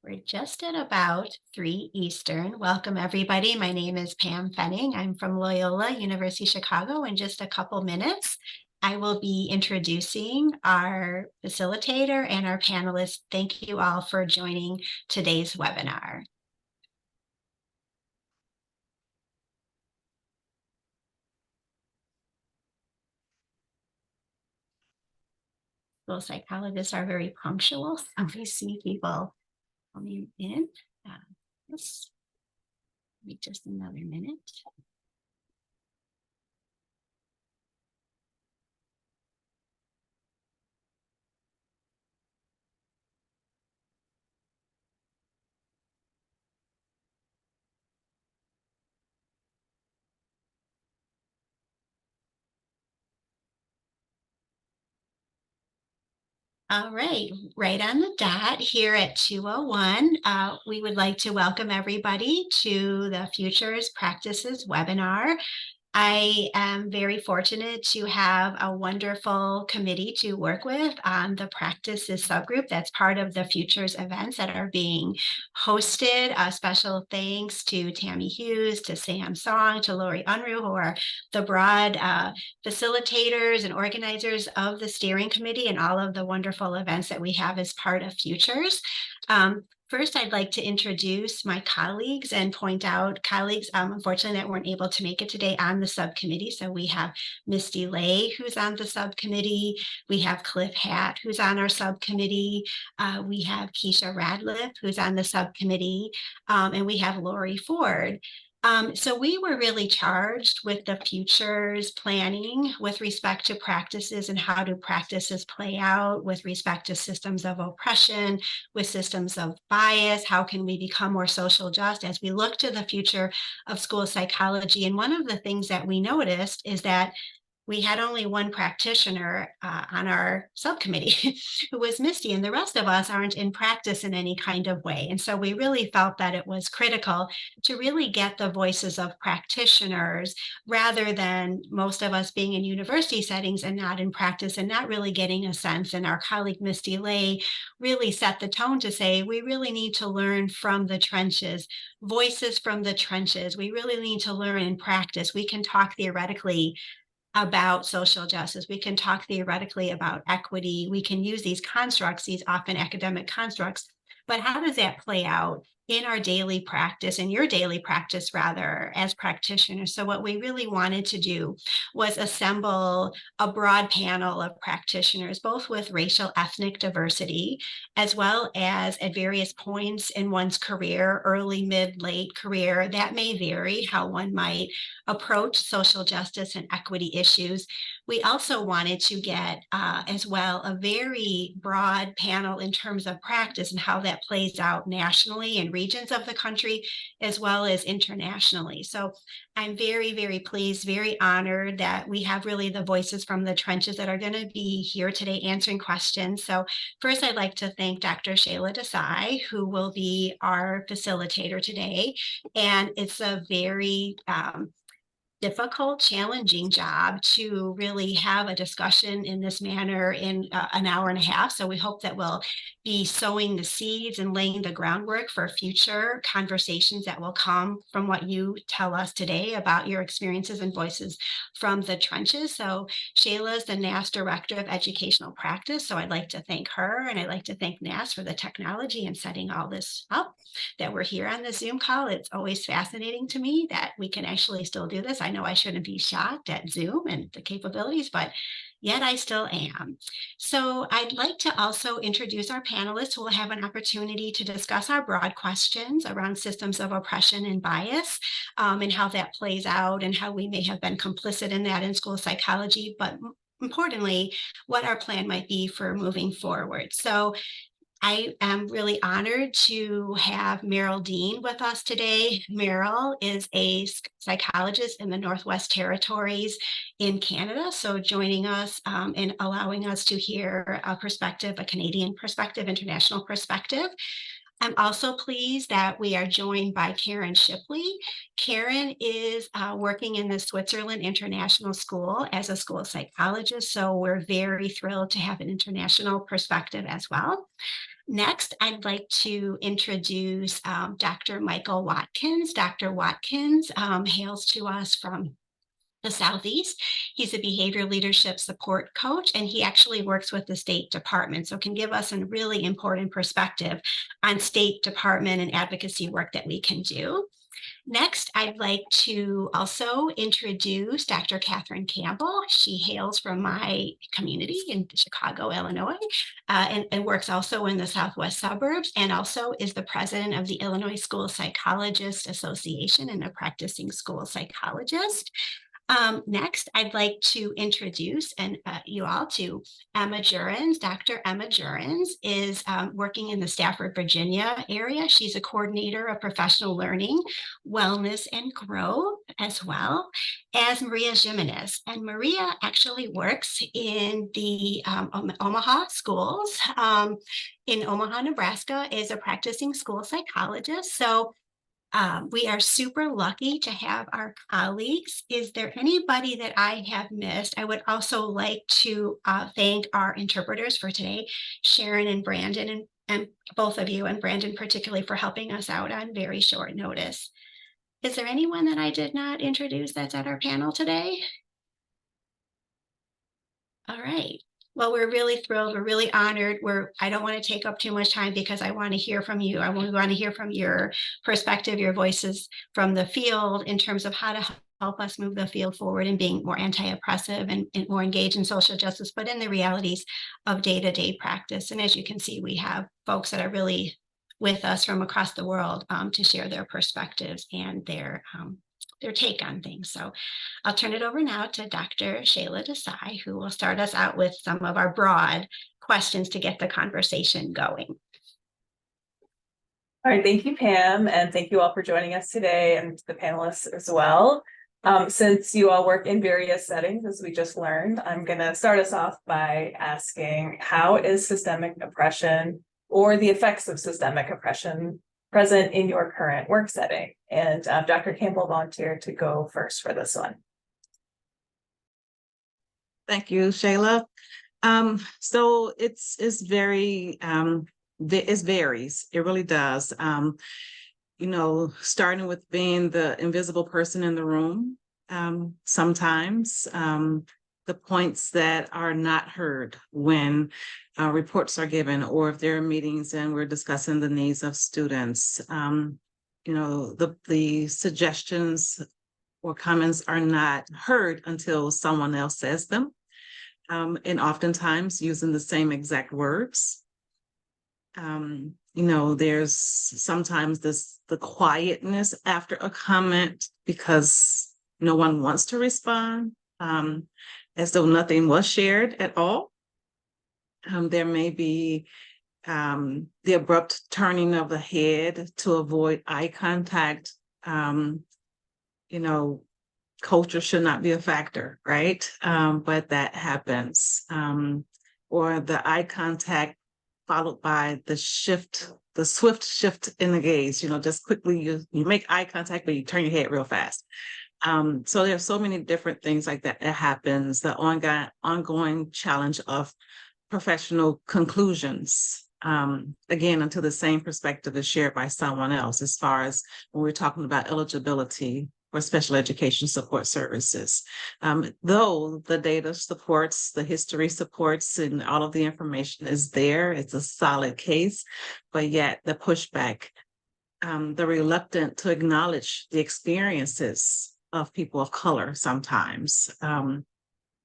We're just at about 3 Eastern. Welcome, everybody. My name is Pam Fenning. I'm from Loyola University Chicago. In just a couple minutes, I will be introducing our facilitator and our panelists. Thank you all for joining today's webinar. School psychologists are very punctual, so we see people coming in. Yes, wait just another minute. All right on the dot here at 2:01, we would like to welcome everybody to the Futures Practices webinar. I am very fortunate to have a wonderful committee to work with on the practices subgroup that's part of the Futures events that are being hosted. A special thanks to Tammy Hughes, to Sam Song, to Lori Unruh, who are the broad facilitators and organizers of the steering committee and all of the wonderful events that we have as part of Futures. First, I'd like to introduce my colleagues and point out colleagues, unfortunately, that weren't able to make it today on the subcommittee. So we have Misty Lay, who's on the subcommittee. We have Cliff Hatt, who's on our subcommittee. We have Keisha Radliff, who's on the subcommittee. And we have Lori Ford. So we were really charged with the futures planning with respect to practices and how do practices play out with respect to systems of oppression, with systems of bias. How can we become more social just as we look to the future of school psychology? And one of the things that we noticed is that we had only one practitioner on our subcommittee who was Misty, and the rest of us aren't in practice in any kind of way. And so we really felt that it was critical to really get the voices of practitioners rather than most of us being in university settings and not in practice and not really getting a sense. And our colleague Misty Lay really set the tone to say, we really need to learn from the trenches, voices from the trenches. We really need to learn in practice. We can talk theoretically about social justice. We can talk theoretically about equity. We can use these constructs, these often academic constructs, but how does that play out in our daily practice, in your daily practice rather, as practitioners? So what we really wanted to do was assemble a broad panel of practitioners, both with racial ethnic diversity, as well as at various points in one's career, early, mid, late career. That may vary how one might approach social justice and equity issues. We also wanted to get as well a very broad panel in terms of practice and how that plays out nationally in regions of the country as well as internationally. So I'm very, very pleased, very honored that we have really the voices from the trenches that are going to be here today answering questions. So first, I'd like to thank Dr. Shayla Desai, who will be our facilitator today. And it's a very difficult, challenging job to really have a discussion in this manner in an hour and a half. So we hope that we'll be sowing the seeds and laying the groundwork for future conversations that will come from what you tell us today about your experiences and voices from the trenches. So Shayla is the NAS Director of Educational Practice. So I'd like to thank her, and I'd like to thank NAS for the technology and setting all this up, that we're here on the Zoom call. It's always fascinating to me that we can actually still do this. I know I shouldn't be shocked at Zoom and the capabilities, but yet I still am. So I'd like to also introduce our panelists who will have an opportunity to discuss our broad questions around systems of oppression and bias, and how that plays out and how we may have been complicit in that in school psychology, but importantly, what our plan might be for moving forward. So I am really honored to have Meryl Dean with us today. Meryl is a psychologist in the Northwest Territories in Canada. So joining us and allowing us to hear a perspective, a Canadian perspective, international perspective. I'm also pleased that we are joined by Karen Shipley. Karen is working in the Switzerland International School as a school psychologist, so we're very thrilled to have an international perspective as well. Next, I'd like to introduce Dr. Michael Watkins. Dr. Watkins hails to us from the Southeast. He's a behavior leadership support coach, and he actually works with the State Department, so can give us a really important perspective on State Department and advocacy work that we can do. Next, I'd like to also introduce Dr. Catherine Campbell. She hails from my community in Chicago, Illinois, and works also in the Southwest suburbs, and also is the president of the Illinois School Psychologists Association and a practicing school psychologist. Next, I'd like to introduce you all to Emma Jurens. Dr. Emma Jurens is working in the Stafford, Virginia area. She's a coordinator of professional learning, wellness, and growth, as well as Maria Jimenez. And Maria actually works in the Omaha schools. In Omaha, Nebraska, is a practicing school psychologist. So we are super lucky to have our colleagues. Is there anybody that I have missed? I would also like to thank our interpreters for today, Sharon and Brandon, and both of you, and Brandon particularly, for helping us out on very short notice. Is there anyone that I did not introduce that's at our panel today? All right. Well, we're really thrilled. We're really honored. I don't want to take up too much time because I want to hear from you. I want to hear from your perspective, your voices from the field in terms of how to help us move the field forward and being more anti-oppressive and more engaged in social justice, but in the realities of day-to-day practice. And as you can see, we have folks that are really with us from across the world to share their perspectives and their take on things. So I'll turn it over now to Dr. Shayla Desai, who will start us out with some of our broad questions to get the conversation going. All right, thank you, Pam, and thank you all for joining us today, and the panelists as well. Since you all work in various settings, as we just learned, I'm going to start us off by asking, how is systemic oppression or the effects of systemic oppression present in your current work setting? And Dr. Campbell volunteered to go first for this one. Thank you, Shayla. So it's very it varies. It really does. You know, starting with being the invisible person in the room. Sometimes the points that are not heard when reports are given, or if there are meetings and we're discussing the needs of students. You know, the suggestions or comments are not heard until someone else says them, and oftentimes using the same exact words. You know, there's sometimes the quietness after a comment because no one wants to respond, as though nothing was shared at all. There may be the abrupt turning of the head to avoid eye contact. You know, culture should not be a factor, right? But that happens. Or the eye contact followed by the swift shift in the gaze, you know, just quickly you make eye contact, but you turn your head real fast. So there's so many different things like that happens, the ongoing challenge of professional conclusions, again, until the same perspective is shared by someone else, as far as when we're talking about eligibility for special education support services. Though the data supports, the history supports, and all of the information is there, it's a solid case, but yet the pushback, the reluctant to acknowledge the experiences of people of color sometimes,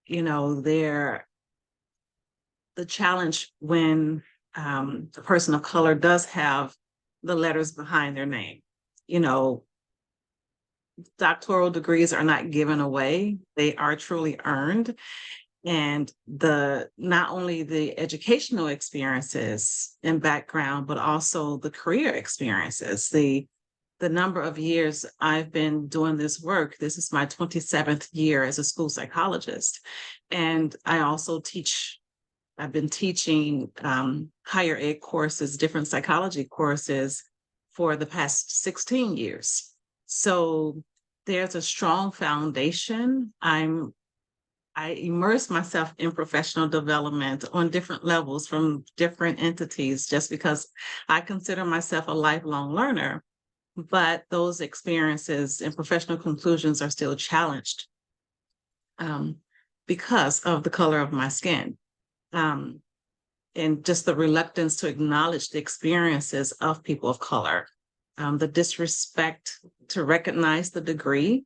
you know, the challenge when the person of color does have the letters behind their name. You know, doctoral degrees are not given away, they are truly earned. And not only the educational experiences and background, but also the career experiences, the number of years I've been doing this work. This is my 27th year as a school psychologist. And I also teach I've been teaching higher ed courses, different psychology courses for the past 16 years. So there's a strong foundation. I immerse myself in professional development on different levels from different entities just because I consider myself a lifelong learner. But those experiences and professional conclusions are still challenged because of the color of my skin. And just the reluctance to acknowledge the experiences of people of color, the disrespect to recognize the degree,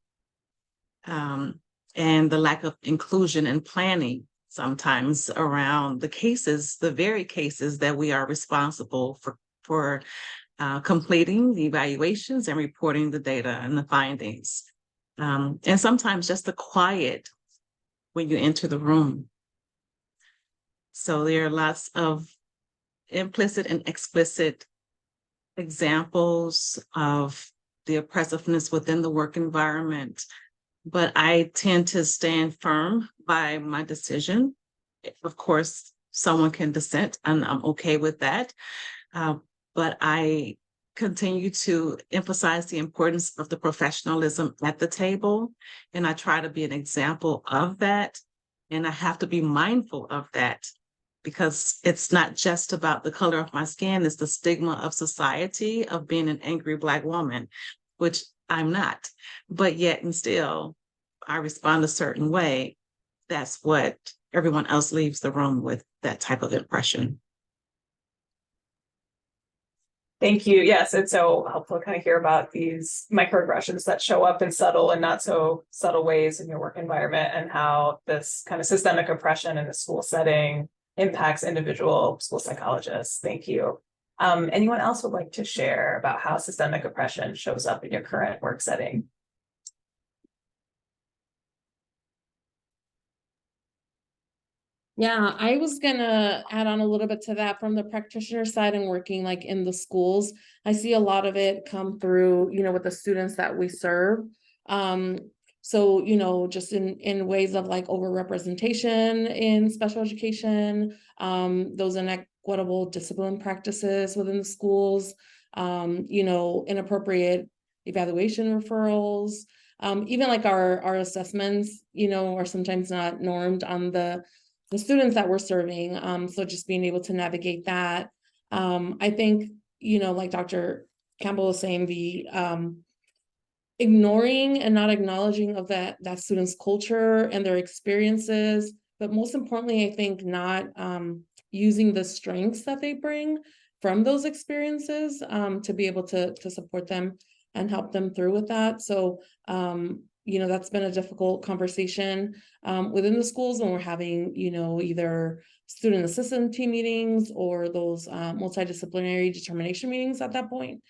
and the lack of inclusion and planning sometimes around the cases, the very cases that we are responsible for completing the evaluations and reporting the data and the findings. And sometimes just the quiet when you enter the room. So there are lots of implicit and explicit examples of the oppressiveness within the work environment, but I tend to stand firm by my decision. Of course, someone can dissent, and I'm okay with that. But I continue to emphasize the importance of the professionalism at the table, and I try to be an example of that. And I have to be mindful of that because it's not just about the color of my skin, it's the stigma of society of being an angry Black woman, which I'm not. But yet and still, I respond a certain way. That's what everyone else leaves the room with, that type of impression. Thank you. Yes, it's so helpful to kind of hear about these microaggressions that show up in subtle and not so subtle ways in your work environment, and how this kind of systemic oppression in the school setting impacts individual school psychologists. Thank you. Anyone else would like to share about how systemic oppression shows up in your current work setting? Yeah, I was gonna add on a little bit to that from the practitioner side and working like in the schools. I see a lot of it come through, with the students that we serve. So, just in ways of like overrepresentation in special education, those inequitable discipline practices within the schools, inappropriate evaluation referrals, even like our assessments, are sometimes not normed on the students that we're serving. So just being able to navigate that. I think, like Dr. Campbell was saying, the ignoring and not acknowledging of that student's culture and their experiences, but most importantly, I think not using the strengths that they bring from those experiences to be able to support them and help them through with that. So that's been a difficult conversation within the schools when we're having, either student assistant team meetings or those multidisciplinary determination meetings at that point,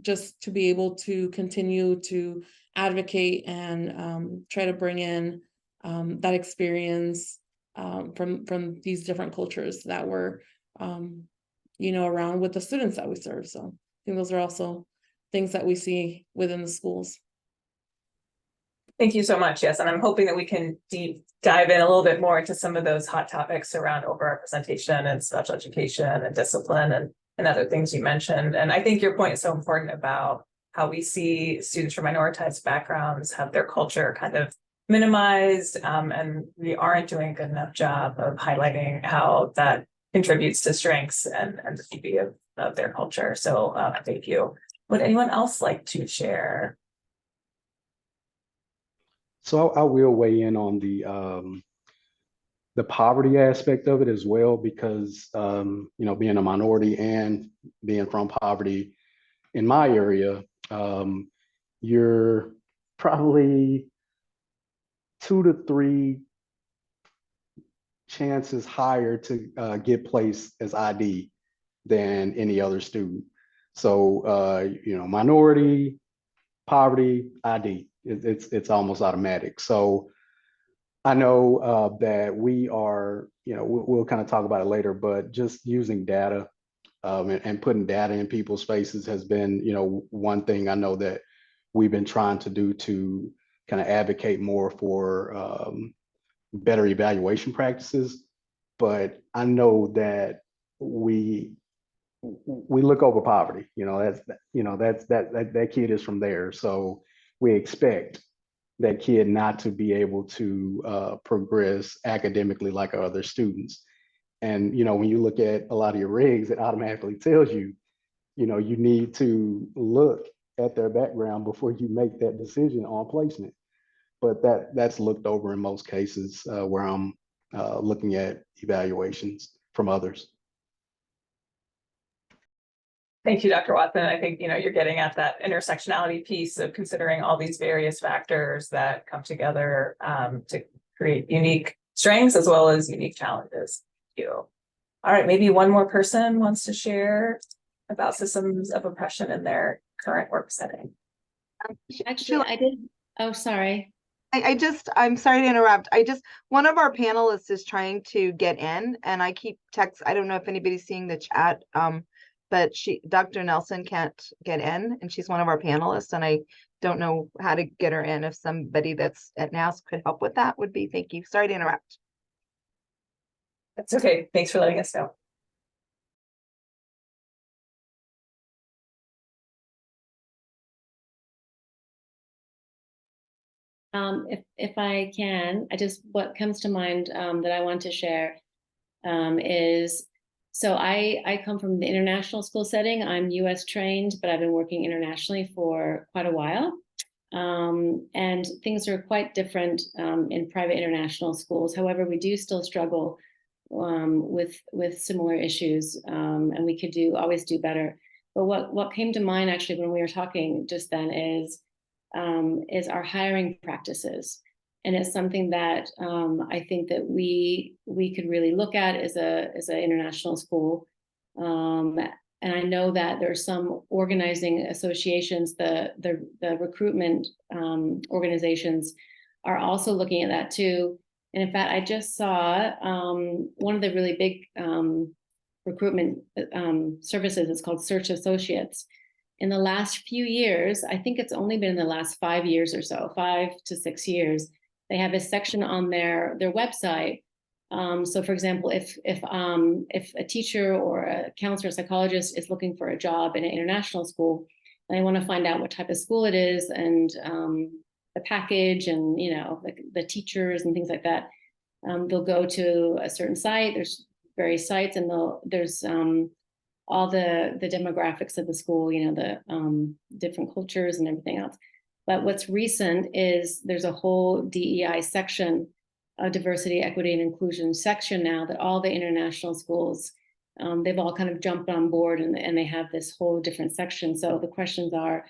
just to be able to continue to advocate and try to bring in that experience from these different cultures that we're, around with the students that we serve. So I think those are also things that we see within the schools. Thank you so much. Yes, and I'm hoping that we can dive in a little bit more into some of those hot topics around overrepresentation and special education and discipline and other things you mentioned. And I think your point is so important about how we see students from minoritized backgrounds have their culture kind of minimized, and we aren't doing a good enough job of highlighting how that contributes to strengths and the beauty of their culture. So thank you. Would anyone else like to share? So I will weigh in on the poverty aspect of it as well, because being a minority and being from poverty in my area, you're probably 2 to 3 chances higher to get placed as ID than any other student. So minority, poverty, ID. It's almost automatic. So I know that we are, we'll kind of talk about it later, but just using data and putting data in people's faces has been, one thing I know that we've been trying to do to kind of advocate more for better evaluation practices. but I know that we look over poverty. That kid is from there, so we expect that kid not to be able to progress academically like other students. And when you look at a lot of your regs, it automatically tells you, you need to look at their background before you make that decision on placement. But that's looked over in most cases where I'm looking at evaluations from others. Thank you, Dr. Watson. I think, you're getting at that intersectionality piece of considering all these various factors that come together to create unique strengths as well as unique challenges. Thank you. All right, maybe one more person wants to share about systems of oppression in their current work setting. Actually, I did. Oh, sorry. I'm sorry to interrupt. One of our panelists is trying to get in and I keep I don't know if anybody's seeing the chat. But Dr. Nelson can't get in and she's one of our panelists and I don't know how to get her in. If somebody that's at NAS could help with that would be, thank you. Sorry to interrupt. That's okay. Thanks for letting us know. If I can, what comes to mind that I want to share is, so I come from the international school setting. I'm US trained, but I've been working internationally for quite a while. And things are quite different in private international schools. However, we do still struggle with similar issues, and we could always do better. But what came to mind actually when we were talking just then is our hiring practices. And it's something that I think that we could really look at as an international school. And I know that there are some organizing associations, the recruitment organizations are also looking at that too. And in fact, I just saw one of the really big recruitment services. It's called Search Associates. In the last few years, I think it's only been in the last 5 years or so, 5 to 6 years, they have a section on their website. So for example, if a teacher or a counselor or psychologist is looking for a job in an international school, and they want to find out what type of school it is and the package and the teachers and things like that, they'll go to a certain site. There's various sites, and there's all the demographics of the school, the different cultures and everything else. But what's recent is there's a whole DEI section, a diversity, equity, and inclusion section now that all the international schools, they've all kind of jumped on board and they have this whole different section. So the questions are,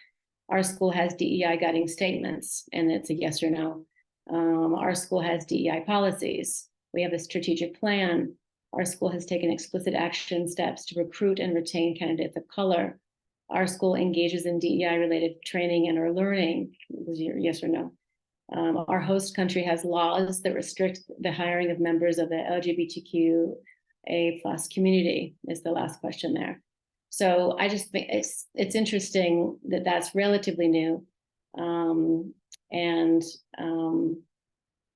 our school has DEI guiding statements, and it's a yes or no. Our school has DEI policies. We have a strategic plan. Our school has taken explicit action steps to recruit and retain candidates of color. Our school engages in DEI-related training and or learning. Yes or no? Our host country has laws that restrict the hiring of members of the LGBTQA+ community, is the last question there. So I just think it's interesting that that's relatively new.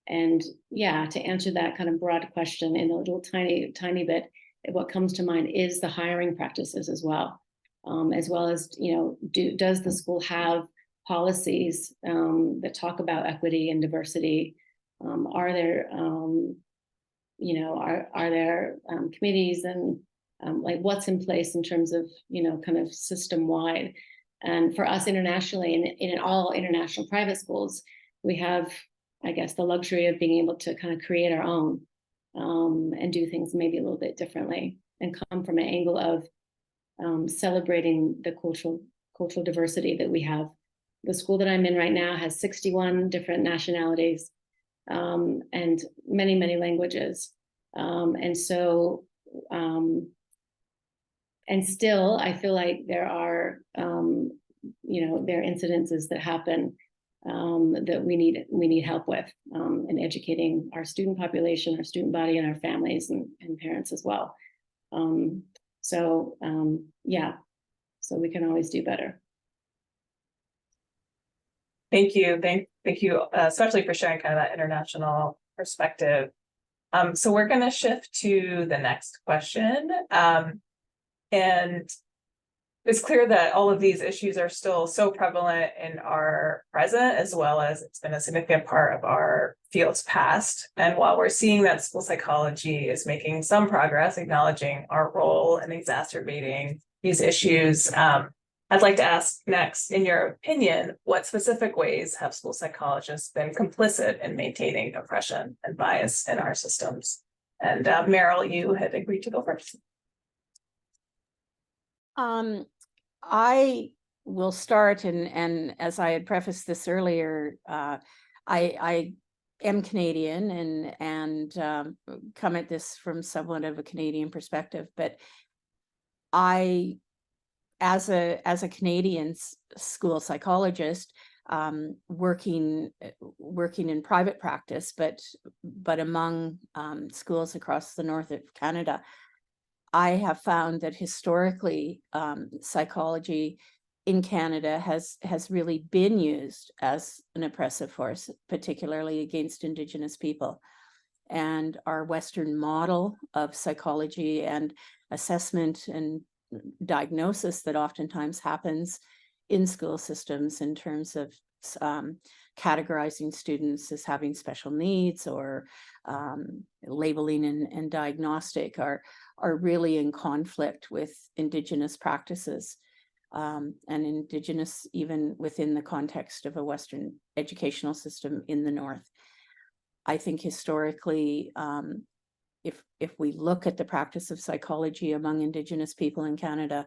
And yeah, to answer that kind of broad question in a little tiny bit, what comes to mind is the hiring practices as well as, does the school have policies that talk about equity and diversity? Are there, are there committees and like what's in place in terms of, kind of system wide? And for us internationally, in all international private schools, we have, I guess, the luxury of being able to kind of create our own and do things maybe a little bit differently and come from an angle of celebrating the cultural diversity that we have. The school that I'm in right now has 61 different nationalities and many, many languages. And so, and still, I feel like there are, there are incidences that happen that we need help with in educating our student population, our student body, and our families and parents as well. Yeah, so we can always do better. Thank you. Thank you, especially for sharing kind of that international perspective. So we're gonna shift to the next question. And it's clear that all of these issues are still so prevalent in our present, as well as it's been a significant part of our field's past. And while we're seeing that school psychology is making some progress, acknowledging our role in exacerbating these issues, I'd like to ask next, in your opinion, what specific ways have school psychologists been complicit in maintaining oppression and bias in our systems? And Meryl, you had agreed to go first. I will start, and as I had prefaced this earlier, I am Canadian and come at this from somewhat of a Canadian perspective, but I, as a Canadian school psychologist, working in private practice, but among schools across the north of Canada, I have found that historically, psychology in Canada has really been used as an oppressive force, particularly against Indigenous people. And our Western model of psychology and assessment and diagnosis that oftentimes happens in school systems in terms of categorizing students as having special needs or labeling and diagnostic are really in conflict with Indigenous practices and Indigenous even within the context of a Western educational system in the North. I think historically, if we look at the practice of psychology among Indigenous people in Canada,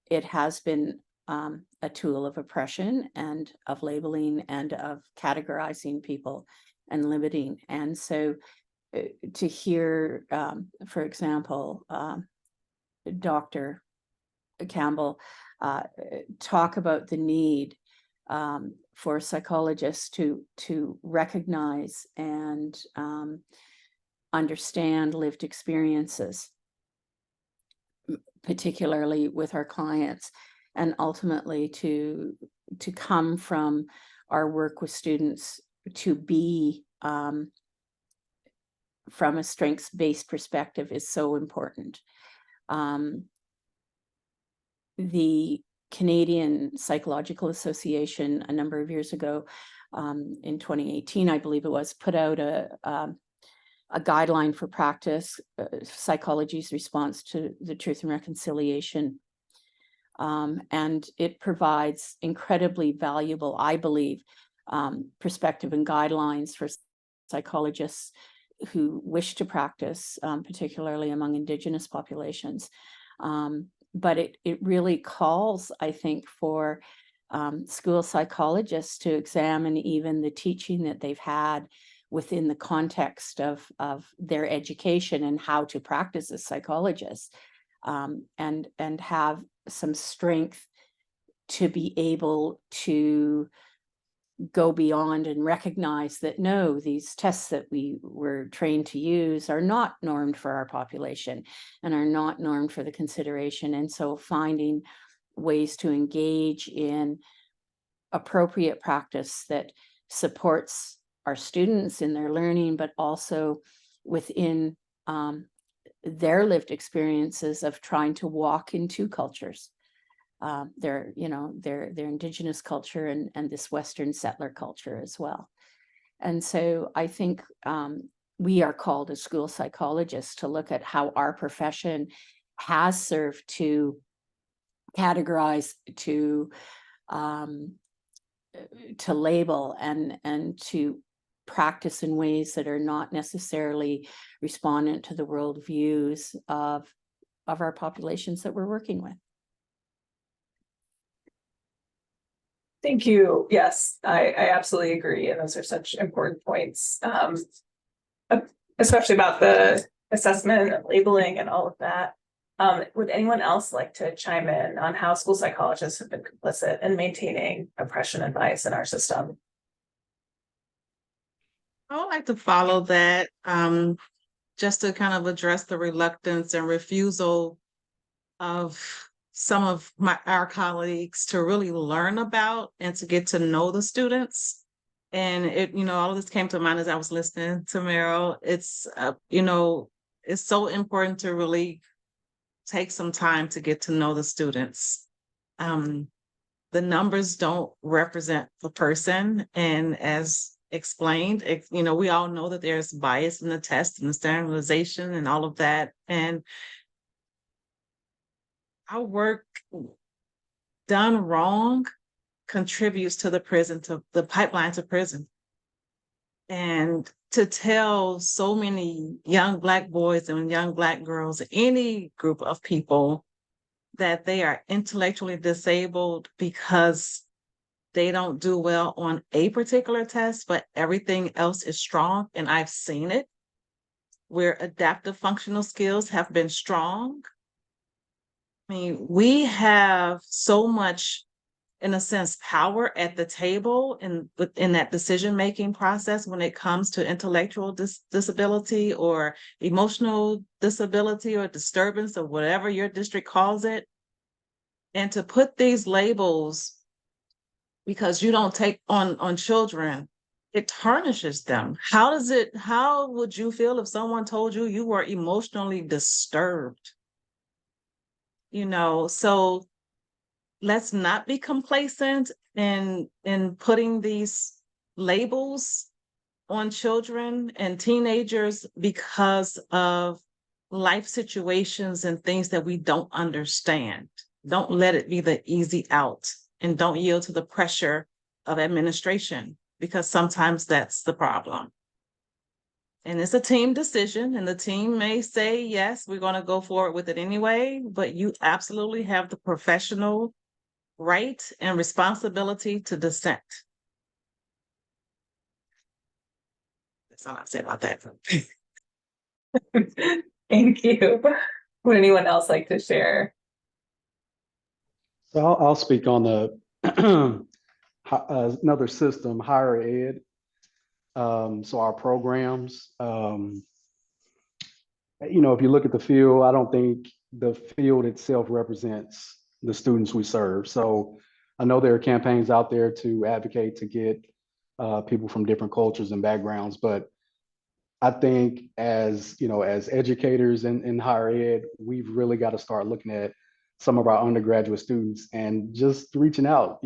it has been a tool of oppression and of labeling and of categorizing people and limiting. And so to hear, for example, Dr. Campbell talk about the need for psychologists to recognize and understand lived experiences, particularly with our clients, and ultimately to come from our work with students to be from a strengths-based perspective is so important. The Canadian Psychological Association a number of years ago, in 2018, I believe it was, put out a guideline for practice, psychology's response to the Truth and Reconciliation. And it provides incredibly valuable, I believe, perspective and guidelines for psychologists who wish to practice, particularly among Indigenous populations. But it really calls, I think, for school psychologists to examine even the teaching that they've had within the context of their education and how to practice as psychologists, and have some strength to be able to go beyond and recognize that no, these tests that we were trained to use are not normed for our population and are not normed for the consideration. And so finding ways to engage in appropriate practice that supports our students in their learning, but also within their lived experiences of trying to walk in two cultures. Their Indigenous culture and this Western settler culture as well. And so I think we are called as school psychologists to look at how our profession has served to categorize, to label and to practice in ways that are not necessarily respondent to the worldviews of our populations that we're working with. Thank you. Yes, I absolutely agree. And those are such important points, especially about the assessment and labeling and all of that. Would anyone else like to chime in on how school psychologists have been complicit in maintaining oppression and bias in our system? I would like to follow that, just to kind of address the reluctance and refusal of some of our colleagues to really learn about and to get to know the students And it, all of this came to mind as I was listening to Meryl. It's, it's so important to really take some time to get to know the students. The numbers don't represent the person. And as explained, we all know that there's bias in the test and the standardization and all of that. And our work done wrong contributes to the pipeline to prison. And to tell so many young Black boys and young Black girls, any group of people, that they are intellectually disabled because they don't do well on a particular test, but everything else is strong. And I've seen it where adaptive functional skills have been strong. I mean, we have so much, in a sense, power at the table in that decision-making process when it comes to intellectual disability or emotional disability or disturbance or whatever your district calls it. And to put these labels because you don't take on children, it tarnishes them. How would you feel if someone told you you were emotionally disturbed? So let's not be complacent in putting these labels on children and teenagers because of life situations and things that we don't understand. Don't let it be the easy out, and don't yield to the pressure of administration, because sometimes that's the problem. And it's a team decision, and the team may say, yes, we're going to go forward with it anyway, but you absolutely have the professional right and responsibility to dissent. That's all I'll say about that. Thank you. Would anyone else like to share? So I'll speak on the another system, higher ed. So our programs, if you look at the field, I don't think the field itself represents the students we serve. So I know there are campaigns out there to advocate to get people from different cultures and backgrounds, but I think as educators in higher ed, we've really got to start looking at some of our undergraduate students and just reaching out.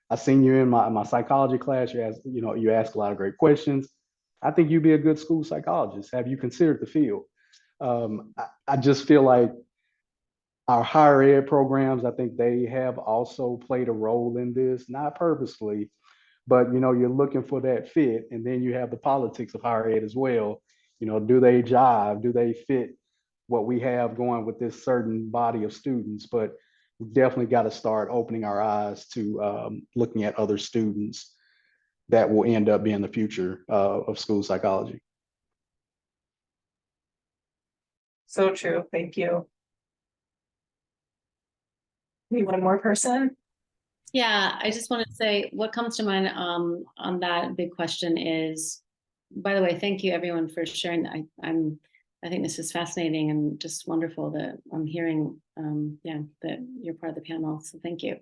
I seen you in my psychology class. You ask a lot of great questions. I think you'd be a good school psychologist. Have you considered the field? I just feel like our higher ed programs, I think they have also played a role in this, not purposely, but you're looking for that fit. And then you have the politics of higher ed as well. Do they jive? Do they fit what we have going with this certain body of students? But we definitely got to start opening our eyes to looking at other students that will end up being the future of school psychology. So true. Thank you. Maybe one more person. Yeah, I just want to say what comes to mind on that big question is, by the way, thank you everyone for sharing. I think this is fascinating and just wonderful that I'm hearing that you're part of the panel. So thank you.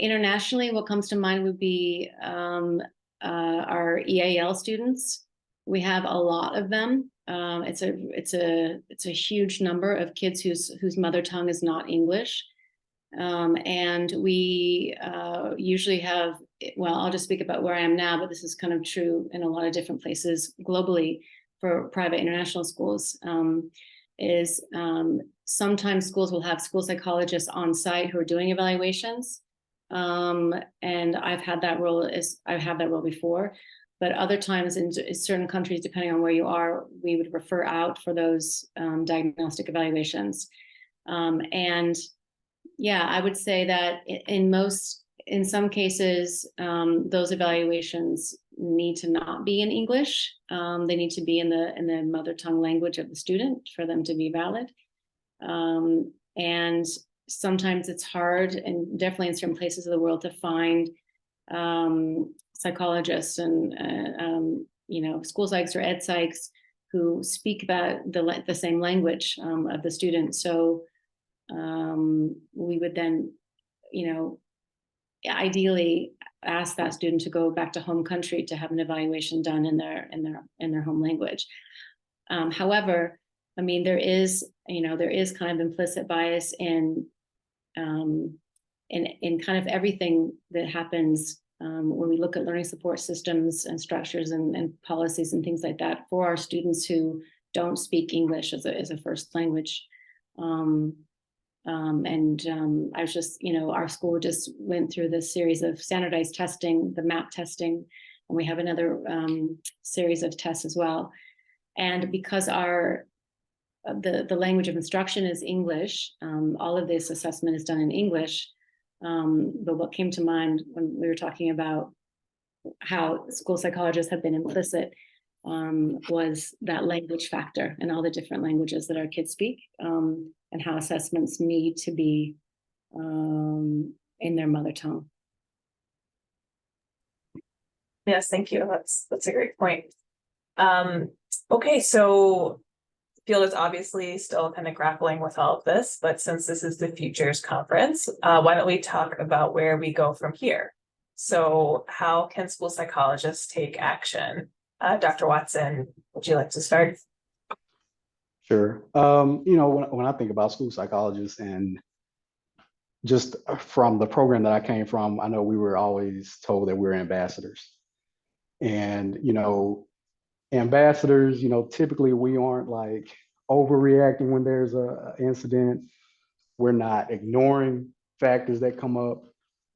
Internationally, what comes to mind would be our EAL students. We have a lot of them. It's a huge number of kids whose mother tongue is not English. And we usually have, well, I'll just speak about where I am now, but this is kind of true in a lot of different places globally for private international schools, sometimes schools will have school psychologists on site who are doing evaluations. And I've had that role before, but other times in certain countries, depending on where you are, we would refer out for those diagnostic evaluations. And yeah, I would say that in some cases, those evaluations need to not be in English. They need to be in the mother tongue language of the student for them to be valid. And sometimes it's hard, and definitely in certain places of the world, to find psychologists and school psychs or ed psychs who speak about the same language of the student. So we would then, ideally ask that student to go back to home country to have an evaluation done in their home language. However, I mean, there is kind of implicit bias in kind of everything that happens when we look at learning support systems and structures and policies and things like that for our students who don't speak English as a first language. I was just, our school just went through this series of standardized testing, the MAP testing, and we have another series of tests as well. And because the language of instruction is English, all of this assessment is done in English. But what came to mind when we were talking about how school psychologists have been implicit was that language factor and all the different languages that our kids speak, and how assessments need to be in their mother tongue. Yes, thank you. That's a great point. Okay, so the field is obviously still kind of grappling with all of this, but since this is the Futures Conference, why don't we talk about where we go from here? So how can school psychologists take action? Dr. Watson, would you like to start? Sure. When I think about school psychologists, and just from the program that I came from, I know we were always told that we're ambassadors. And, ambassadors, typically we aren't like overreacting when there's a incident. We're not ignoring factors that come up,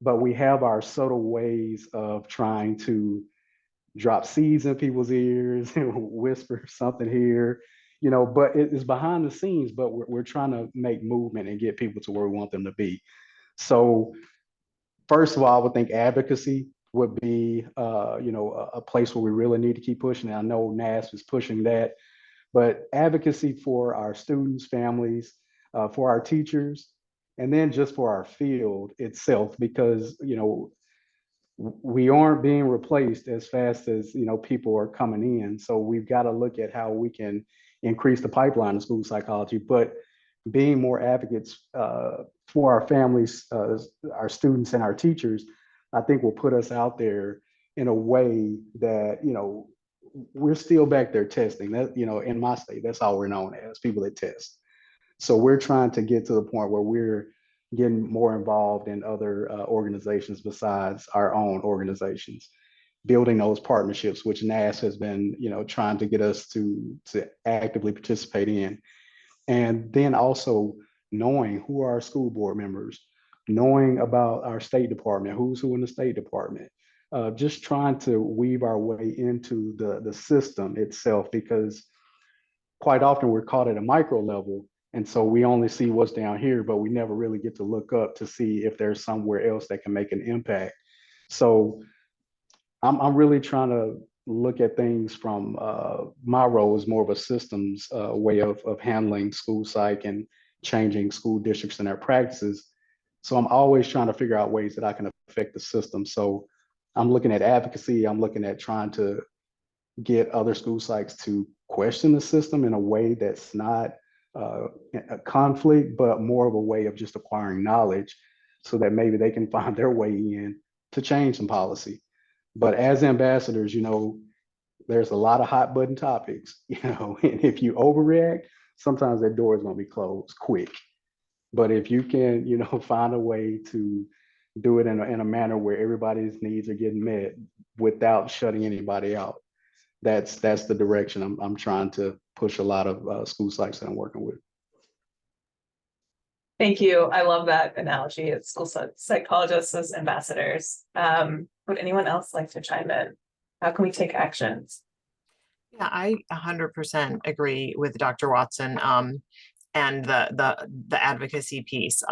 but we have our subtle ways of trying to drop seeds in people's ears and whisper something here, but it's behind the scenes, but we're trying to make movement and get people to where we want them to be. So first of all, I would think advocacy would be, a place where we really need to keep pushing. And I know NASP is pushing that, but advocacy for our students, families, for our teachers, and then just for our field itself, because, we aren't being replaced as fast as, people are coming in. So we've got to look at how we can increase the pipeline of school psychology, but being more advocates for our families, our students and our teachers, I think will put us out there in a way that, we're still back there testing. That, in my state, that's all we're known as, people that test. So we're trying to get to the point where we're getting more involved in other organizations besides our own organizations, building those partnerships, which NASP has been, trying to get us to actively participate in. And then also knowing who are our school board members, knowing about our State Department, who's who in the State Department, just trying to weave our way into the system itself, because quite often we're caught at a micro level. And so we only see what's down here, but we never really get to look up to see if there's somewhere else that can make an impact. So I'm really trying to look at things from my role as more of a systems way of handling school psych and changing school districts and their practices. So I'm always trying to figure out ways that I can affect the system. So I'm looking at advocacy. I'm looking at trying to get other school psychs to question the system in a way that's not a conflict, but more of a way of just acquiring knowledge so that maybe they can find their way in to change some policy. But as ambassadors, there's a lot of hot button topics, and if you overreact, sometimes that door is going to be closed quick. But if you can, find a way to do it in a manner where everybody's needs are getting met without shutting anybody out, that's the direction I'm trying to push a lot of school psychs that I'm working with. Thank you. I love that analogy. It's school psychologists as ambassadors. Would anyone else like to chime in? How can we take actions? Yeah, I 100% agree with Dr. Watson and the advocacy piece.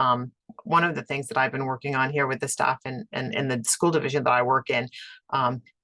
One of the things that I've been working on here with the staff and in the school division that I work in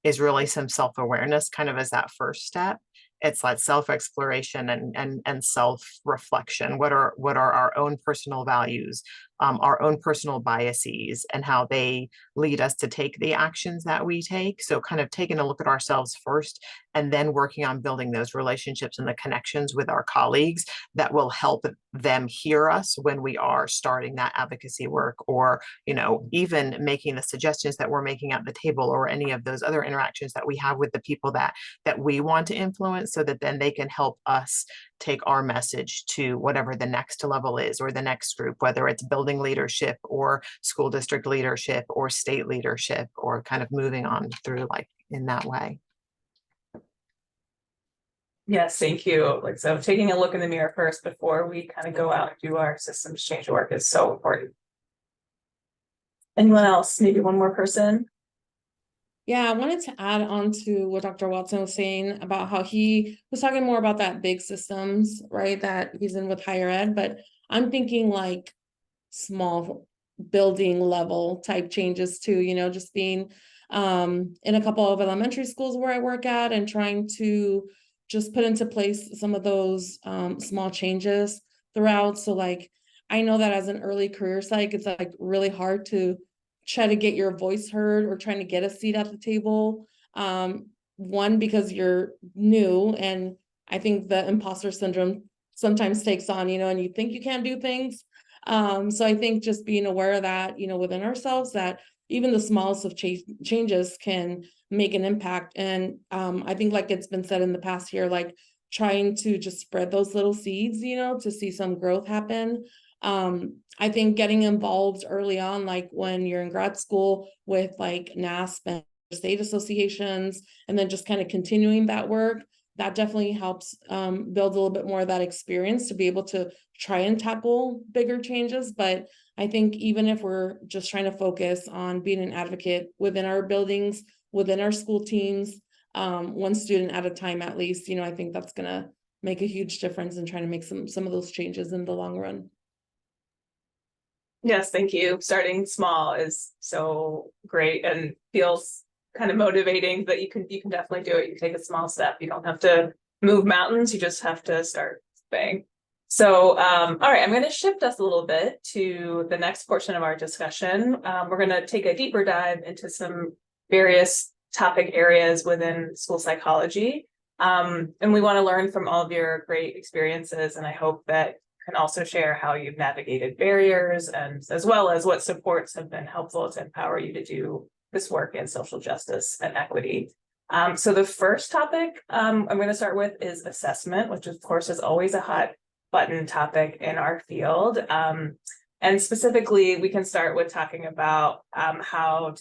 is really some self-awareness kind of as that first step. it's like self-exploration and self-reflection. What are our own personal values, our own personal biases, and how they lead us to take the actions that we take. So kind of taking a look at ourselves first, and then working on building those relationships and the connections with our colleagues that will help them hear us when we are starting that advocacy work, or, you know, even making the suggestions that we're making at the table, or any of those other interactions that we have with the people that we want to influence, so that then they can help us take our message to whatever the next level is, or the next group, whether it's building leadership or school district leadership or state leadership, or kind of moving on through like in that way. Yes, thank you. Like, so taking a look in the mirror first before we kind of go out and do our systems change work is so important. Anyone else? Maybe one more person? Yeah, I wanted to add on to what Dr. Watson was saying about how he was talking more about that big systems, right, that he's in with higher ed, but I'm thinking like small building level type changes too, you know, just being in a couple of elementary schools where I work at, and trying to just put into place some of those small changes throughout. So like, I know that as an early career psych, it's like really hard to try to get your voice heard or trying to get a seat at the table. One, because you're new, and I think the imposter syndrome sometimes takes on, you know, and you think you can't do things. So I think just being aware of that, you know, within ourselves, that even the smallest of changes can make an impact. And I think, like it's been said in the past here, like trying to just spread those little seeds, you know, to see some growth happen. I think getting involved early on, like when you're in grad school with like NASP and state associations, and then just kind of continuing that work, that definitely helps build a little bit more of that experience to be able to try and tackle bigger changes. But I think even if we're just trying to focus on being an advocate within our buildings, within our school teams, one student at a time at least, you know, I think that's gonna make a huge difference in trying to make some of those changes in the long run. Yes, thank you. Starting small is so great and feels kind of motivating, that you can definitely do it. You take a small step. You don't have to move mountains. You just have to start bang. So, all right, I'm going to shift us a little bit to the next portion of our discussion. We're going to take a deeper dive into some various topic areas within school psychology. And we want to learn from all of your great experiences. And I hope that can also share how you've navigated barriers, and as well as what supports have been helpful to empower you to do this work in social justice and equity. So the first topic I'm going to start with is assessment, which of course is always a hot button topic in our field. And specifically, we can start with talking about how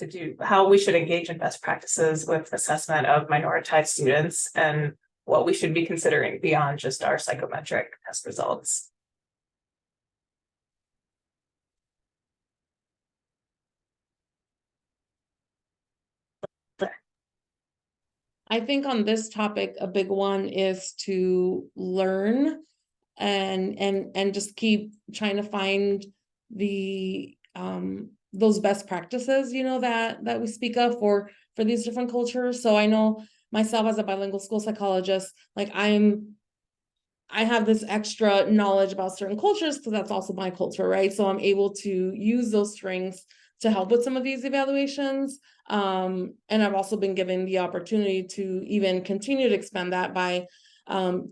we should engage in best practices with assessment of minoritized students, and what we should be considering beyond just our psychometric test results. I think on this topic, a big one is to learn and just keep trying to find the those best practices, you know, that we speak of for these different cultures. So I know myself as a bilingual school psychologist, like I have this extra knowledge about certain cultures because that's also my culture, right? So I'm able to use those strengths to help with some of these evaluations. And I've also been given the opportunity to even continue to expand that by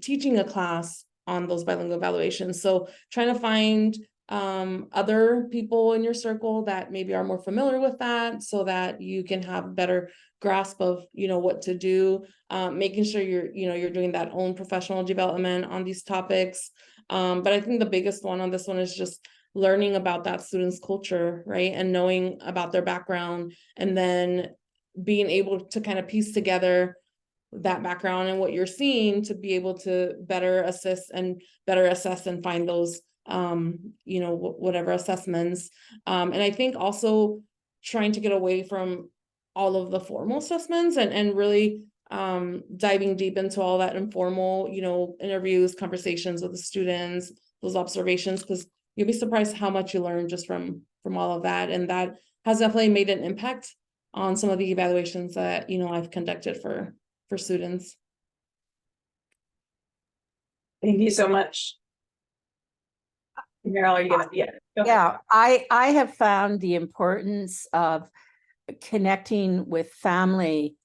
teaching a class on those bilingual evaluations. So trying to find other people in your circle that maybe are more familiar with that, so that you can have better grasp of, you know, what to do, making sure you're doing that own professional development on these topics. But I think the biggest one on this one is just learning about that student's culture, right? And knowing about their background, and then being able to kind of piece together that background and what you're seeing to be able to better assist and better assess and find those you know, whatever assessments. And I think also trying to get away from all of the formal assessments and really diving deep into all that informal, you know, interviews, conversations with the students, those observations, because you'll be surprised how much you learn just from all of that. And that has definitely made an impact on some of the evaluations that, you know, I've conducted for students. Thank you so much. Meryl, are you gonna, yeah. go ahead. Yeah, I have found the importance of connecting with family,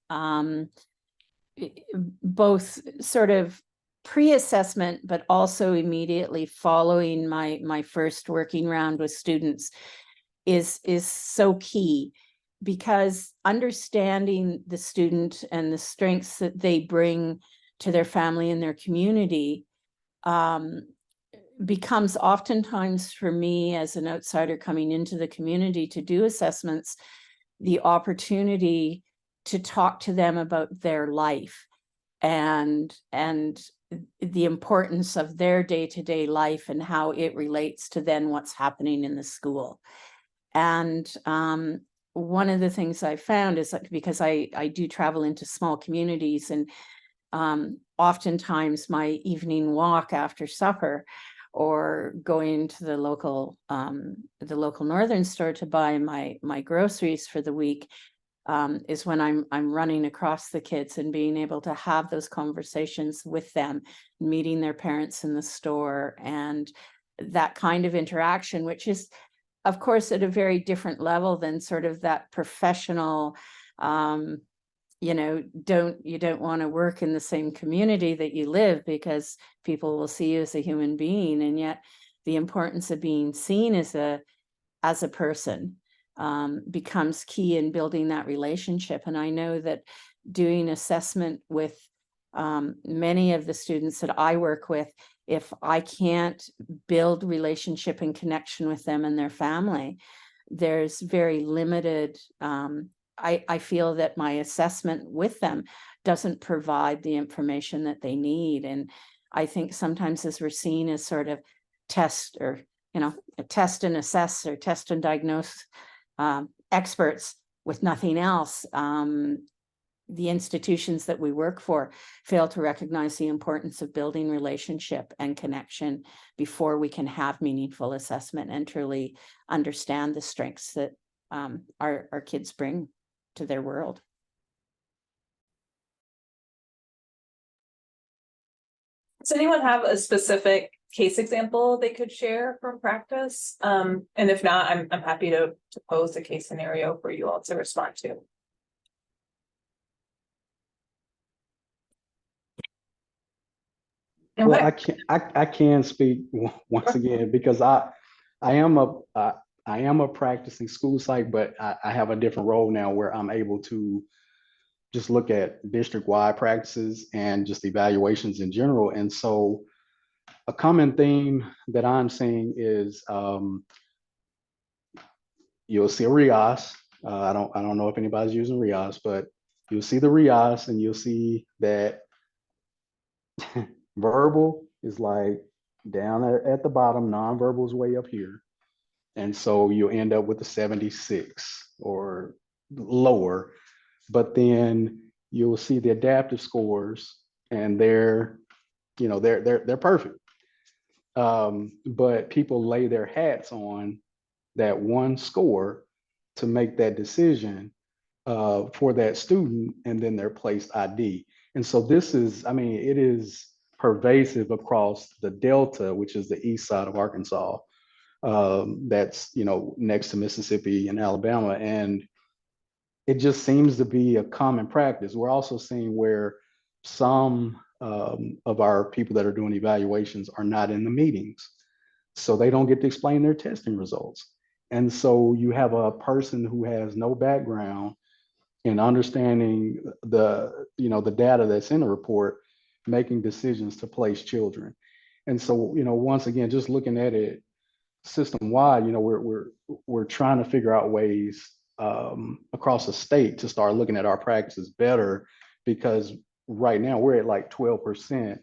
both sort of pre-assessment, but also immediately following my first working round with students is so key, because understanding the student and the strengths that they bring to their family and their community becomes oftentimes, for me as an outsider coming into the community to do assessments, the opportunity to talk to them about their life and the importance of their day-to-day life and how it relates to then what's happening in the school. And one of the things I found is that because I do travel into small communities, and oftentimes my evening walk after supper or going to the local northern store to buy my groceries for the week is when I'm running across the kids and being able to have those conversations with them, meeting their parents in the store, and that kind of interaction, which is, of course, at a very different level than sort of that professional, you don't want to work in the same community that you live, because people will see you as a human being, and yet the importance of being seen as a person becomes key in building that relationship. And I know that doing assessment with many of the students that I work with, if I can't build relationship and connection with them and their family, there's very limited, I feel that my assessment with them doesn't provide the information that they need. And I think sometimes as we're seen as sort of test or, test and assess or test and diagnose experts with nothing else, the institutions that we work for fail to recognize the importance of building relationship and connection before we can have meaningful assessment and truly understand the strengths that our kids bring to their world. Does anyone have a specific case example they could share from practice? And if not, I'm happy to pose a case scenario for you all to respond to. Well, Okay. I can speak once again, because I am a practicing school psych, but I have a different role now where I'm able to just look at district-wide practices and just evaluations in general. And so a common theme that I'm seeing is you'll see a RIAS. I don't know if anybody's using RIAS, but you'll see the RIAS and you'll see that verbal is like down at the bottom, nonverbal is way up here. And so you'll end up with a 76 or lower, but then you'll see the adaptive scores and they're perfect. But people lay their hats on that one score to make that decision for that student, and then their placed ID. And so this is, it is pervasive across the Delta, which is the east side of Arkansas. That's, next to Mississippi and Alabama. And it just seems to be a common practice. We're also seeing where some of our people that are doing evaluations are not in the meetings. So they don't get to explain their testing results. And so you have a person who has no background in understanding the data that's in the report, making decisions to place children. And so, once again, just looking at it system-wide, we're trying to figure out ways across the state to start looking at our practices better, because right now we're at like 12%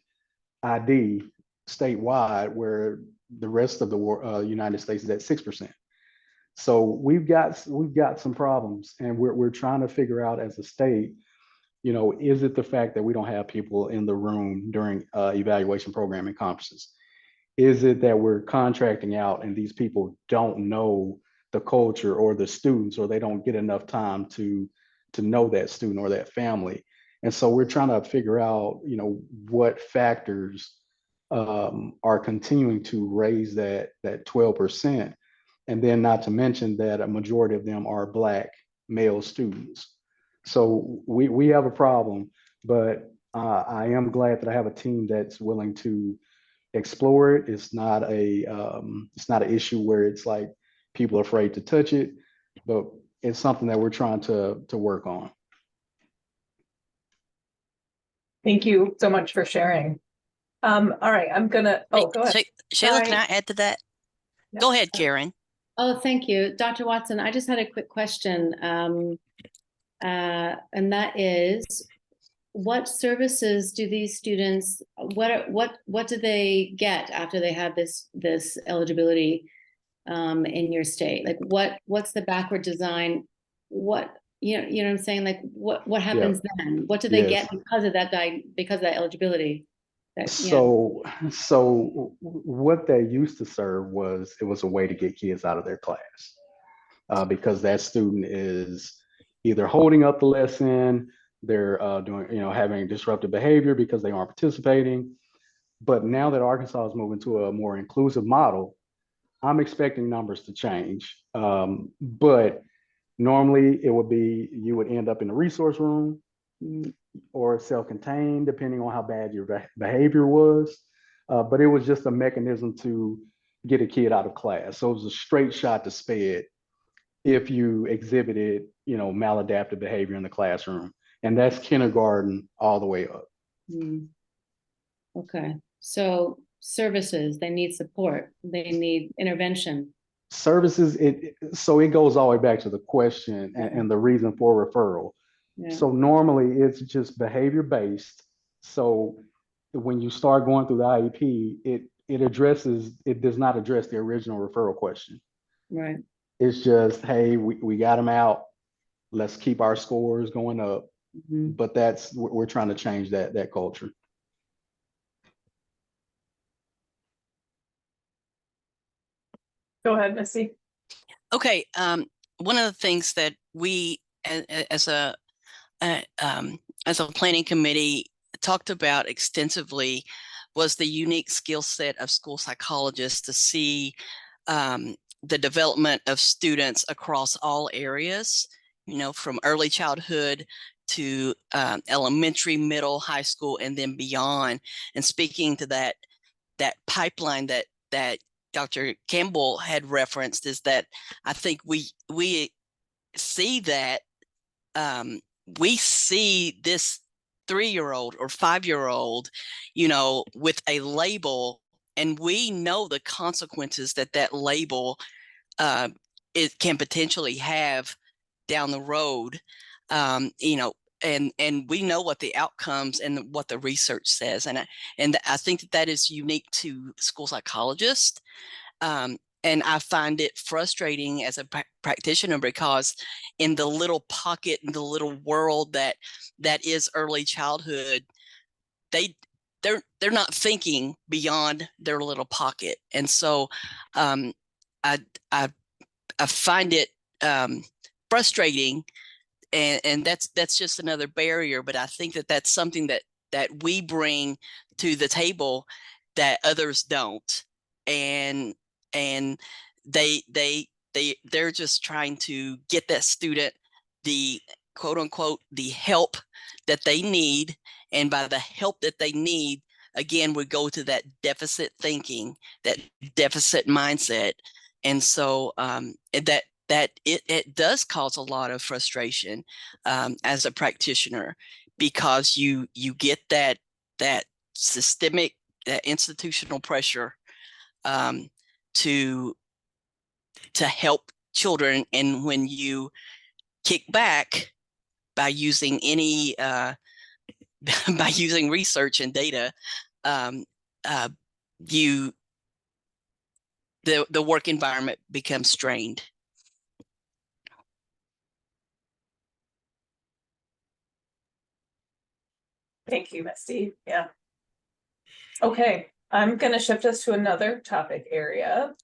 ID statewide, where the rest of the United States is at 6%. So we've got some problems, and we're trying to figure out as a state, is it the fact that we don't have people in the room during evaluation programming conferences? Is it that we're contracting out and these people don't know the culture or the students, or they don't get enough time to know that student or that family? And so we're trying to figure out, what factors are continuing to raise that 12%. And then not to mention that a majority of them are Black male students. So we have a problem, but I am glad that I have a team that's willing to explore it. It's not an issue where it's like people are afraid to touch it, but it's something that we're trying to work on. Thank you so much for sharing. All right, I'm gonna, oh, go ahead. Shayla, can Sorry. I add to that? No. Go ahead, Karen. Oh, thank you. Dr. Watson, I just had a quick question. And that is, what services do these students, what do they get after they have this eligibility in your state? Like what's the backward design? What, you know what I'm saying? Like what happens then? What do they Yes. get because of that eligibility? So what they used to serve was, it was a way to get kids out of their class, because that student is either holding up the lesson, they're doing, having disruptive behavior because they aren't participating. But now that Arkansas is moving to a more inclusive model, I'm expecting numbers to change. But normally it would be, you would end up in the resource room or self-contained, depending on how bad your behavior was. But it was just a mechanism to get a kid out of class. So it was a straight shot to SPED if you exhibited, maladaptive behavior in the classroom. And that's kindergarten all the way up. Okay, so services, they need support, they need intervention. Services, so it goes all the way back to the question and the reason for referral. Yeah. So normally it's just behavior based. So when you start going through the IEP, it does not address the original referral question. Right. It's just, hey, we got them out. Let's keep our scores going up. But we're trying to change that culture. Go ahead, Missy. Okay, one of the things that we as a planning committee talked about extensively was the unique skill set of school psychologists to see the development of students across all areas, from early childhood to elementary, middle, high school, and then beyond. And speaking to that pipeline that Dr. Campbell had referenced, is that I think we see that we see this 3-year-old or 5-year-old, with a label, and we know the consequences that label it can potentially have down the road, and we know what the outcomes and what the research says, and I think that is unique to school psychologists. And I find it frustrating as a practitioner, because in the little pocket, in the little world that is early childhood, they're not thinking beyond their little pocket. And so I find it frustrating, and that's just another barrier. But I think that that's something that we bring to the table that others don't, and they're just trying to get that student the quote unquote the help that they need. And by the help that they need, again, we go to that deficit thinking, that deficit mindset. And so that it does cause a lot of frustration as a practitioner, because you get that systemic, that institutional pressure to help children. And when you kick back by using any by using research and data, the work environment becomes strained. Thank you, Misty. Yeah. Okay, I'm going to shift us to another topic area,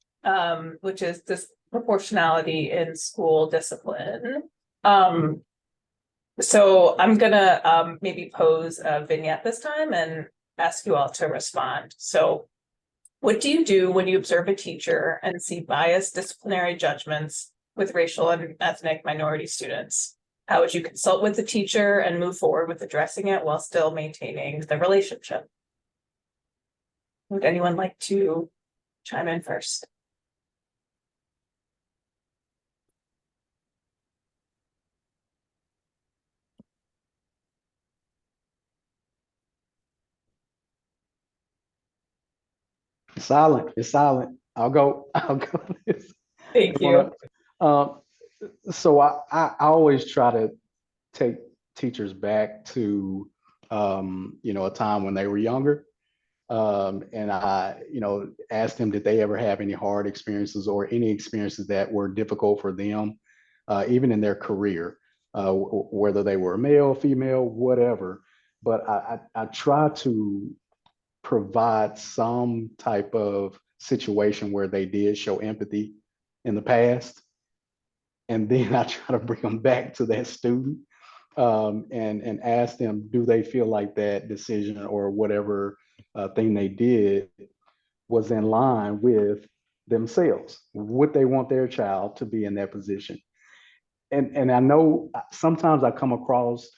which is disproportionality in school discipline. So I'm going to maybe pose a vignette this time, and ask you all to respond. So what do you do when you observe a teacher and see biased disciplinary judgments with racial and ethnic minority students? How would you consult with the teacher and move forward with addressing it while still maintaining the relationship? Would anyone like to chime in first? It's silent. It's silent. I'll go. I'll go. Thank you. So I always try to take teachers back to a time when they were younger. And I asked them, did they ever have any hard experiences or any experiences that were difficult for them, even in their career, whether they were male, female, whatever. But I try to provide some type of situation where they did show empathy in the past. And then I try to bring them back to that student and ask them, do they feel like that decision or whatever thing they did was in line with themselves? Would they want their child to be in that position? And I know sometimes I come across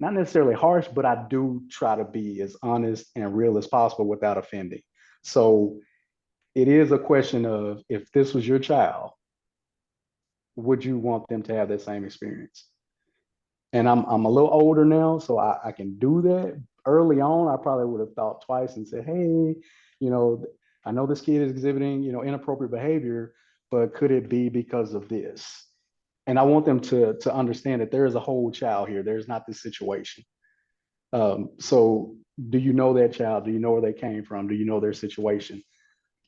not necessarily harsh, but I do try to be as honest and real as possible without offending. So it is a question of, if this was your child, would you want them to have that same experience? And I'm a little older now, so I can do that. Early on, I probably would have thought twice and said, hey, I know this kid is exhibiting, inappropriate behavior, but could it be because of this? And I want them to understand that there is a whole child here. There's not this situation. So do you know that child? Do you know where they came from? Do you know their situation?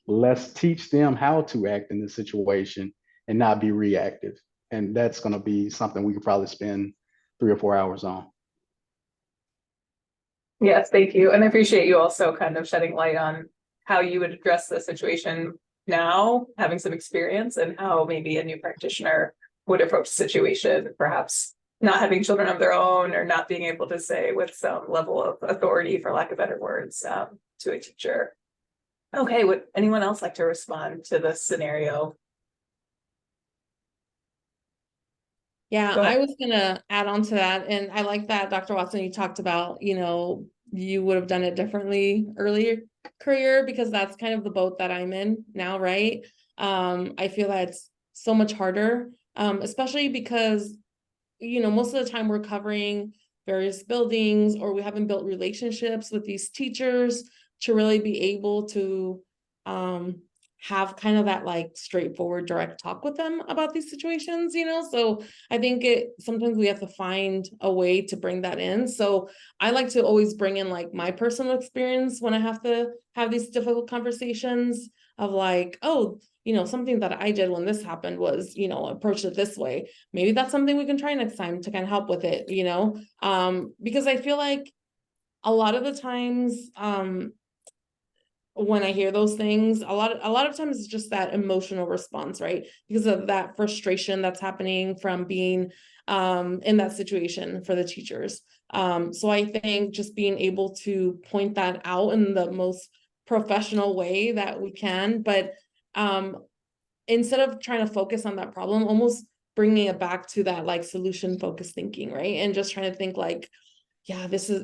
Let's teach them how to act in this situation and not be reactive. And that's going to be something we could probably spend 3 or 4 hours on. Yes, thank you. And I appreciate you also kind of shedding light on how you would address the situation now, having some experience, and how maybe a new practitioner would approach the situation, perhaps not having children of their own or not being able to say with some level of authority, for lack of better words, to a teacher. Okay, would anyone else like to respond to this scenario? Yeah, Go ahead. I was gonna add on to that, and I like that, Dr. Watson, you talked about, you would have done it differently earlier career, because that's kind of the boat that I'm in now, right? I feel that it's so much harder, especially because, most of the time we're covering various buildings, or we haven't built relationships with these teachers to really be able to have kind of that like straightforward direct talk with them about these situations, so I think sometimes we have to find a way to bring that in. So I like to always bring in like my personal experience when I have to have these difficult conversations of like, oh, something that I did when this happened was, approach it this way. Maybe that's something we can try next time to kind of help with it, because I feel like a lot of the times, when I hear those things, a lot of times it's just that emotional response, right? Because of that frustration that's happening from being in that situation for the teachers. So I think just being able to point that out in the most professional way that we can, but instead of trying to focus on that problem, almost bringing it back to that like solution focused thinking, right? And just trying to think like, yeah, this is,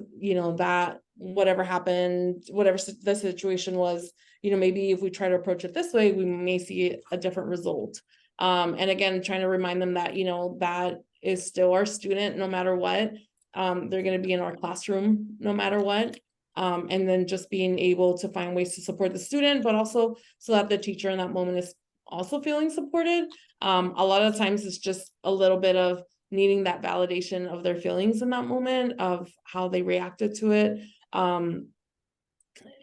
that whatever happened, whatever the situation was, maybe if we try to approach it this way, we may see a different result. And again, trying to remind them that, that is still our student, no matter what. They're going to be in our classroom, no matter what. And then just being able to find ways to support the student, but also so that the teacher in that moment is also feeling supported. A lot of times it's just a little bit of needing that validation of their feelings in that moment, of how they reacted to it.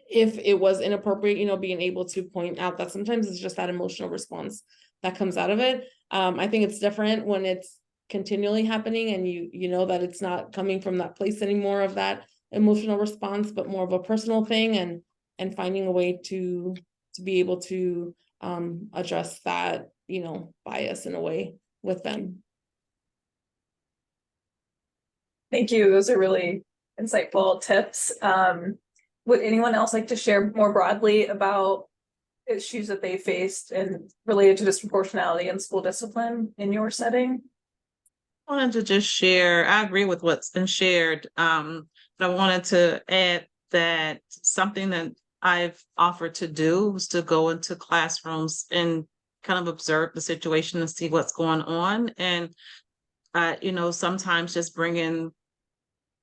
If it was inappropriate, being able to point out that sometimes it's just that emotional response that comes out of it. I think it's different when it's continually happening and you know that it's not coming from that place anymore of that emotional response, but more of a personal thing, and finding a way to be able to address that, bias in a way with them. Thank you. Those are really insightful tips. Would anyone else like to share more broadly about issues that they faced and related to disproportionality and school discipline in your setting? I wanted to just share, I agree with what's been shared, but I wanted to add that something that I've offered to do was to go into classrooms and kind of observe the situation and see what's going on. And, sometimes just bringing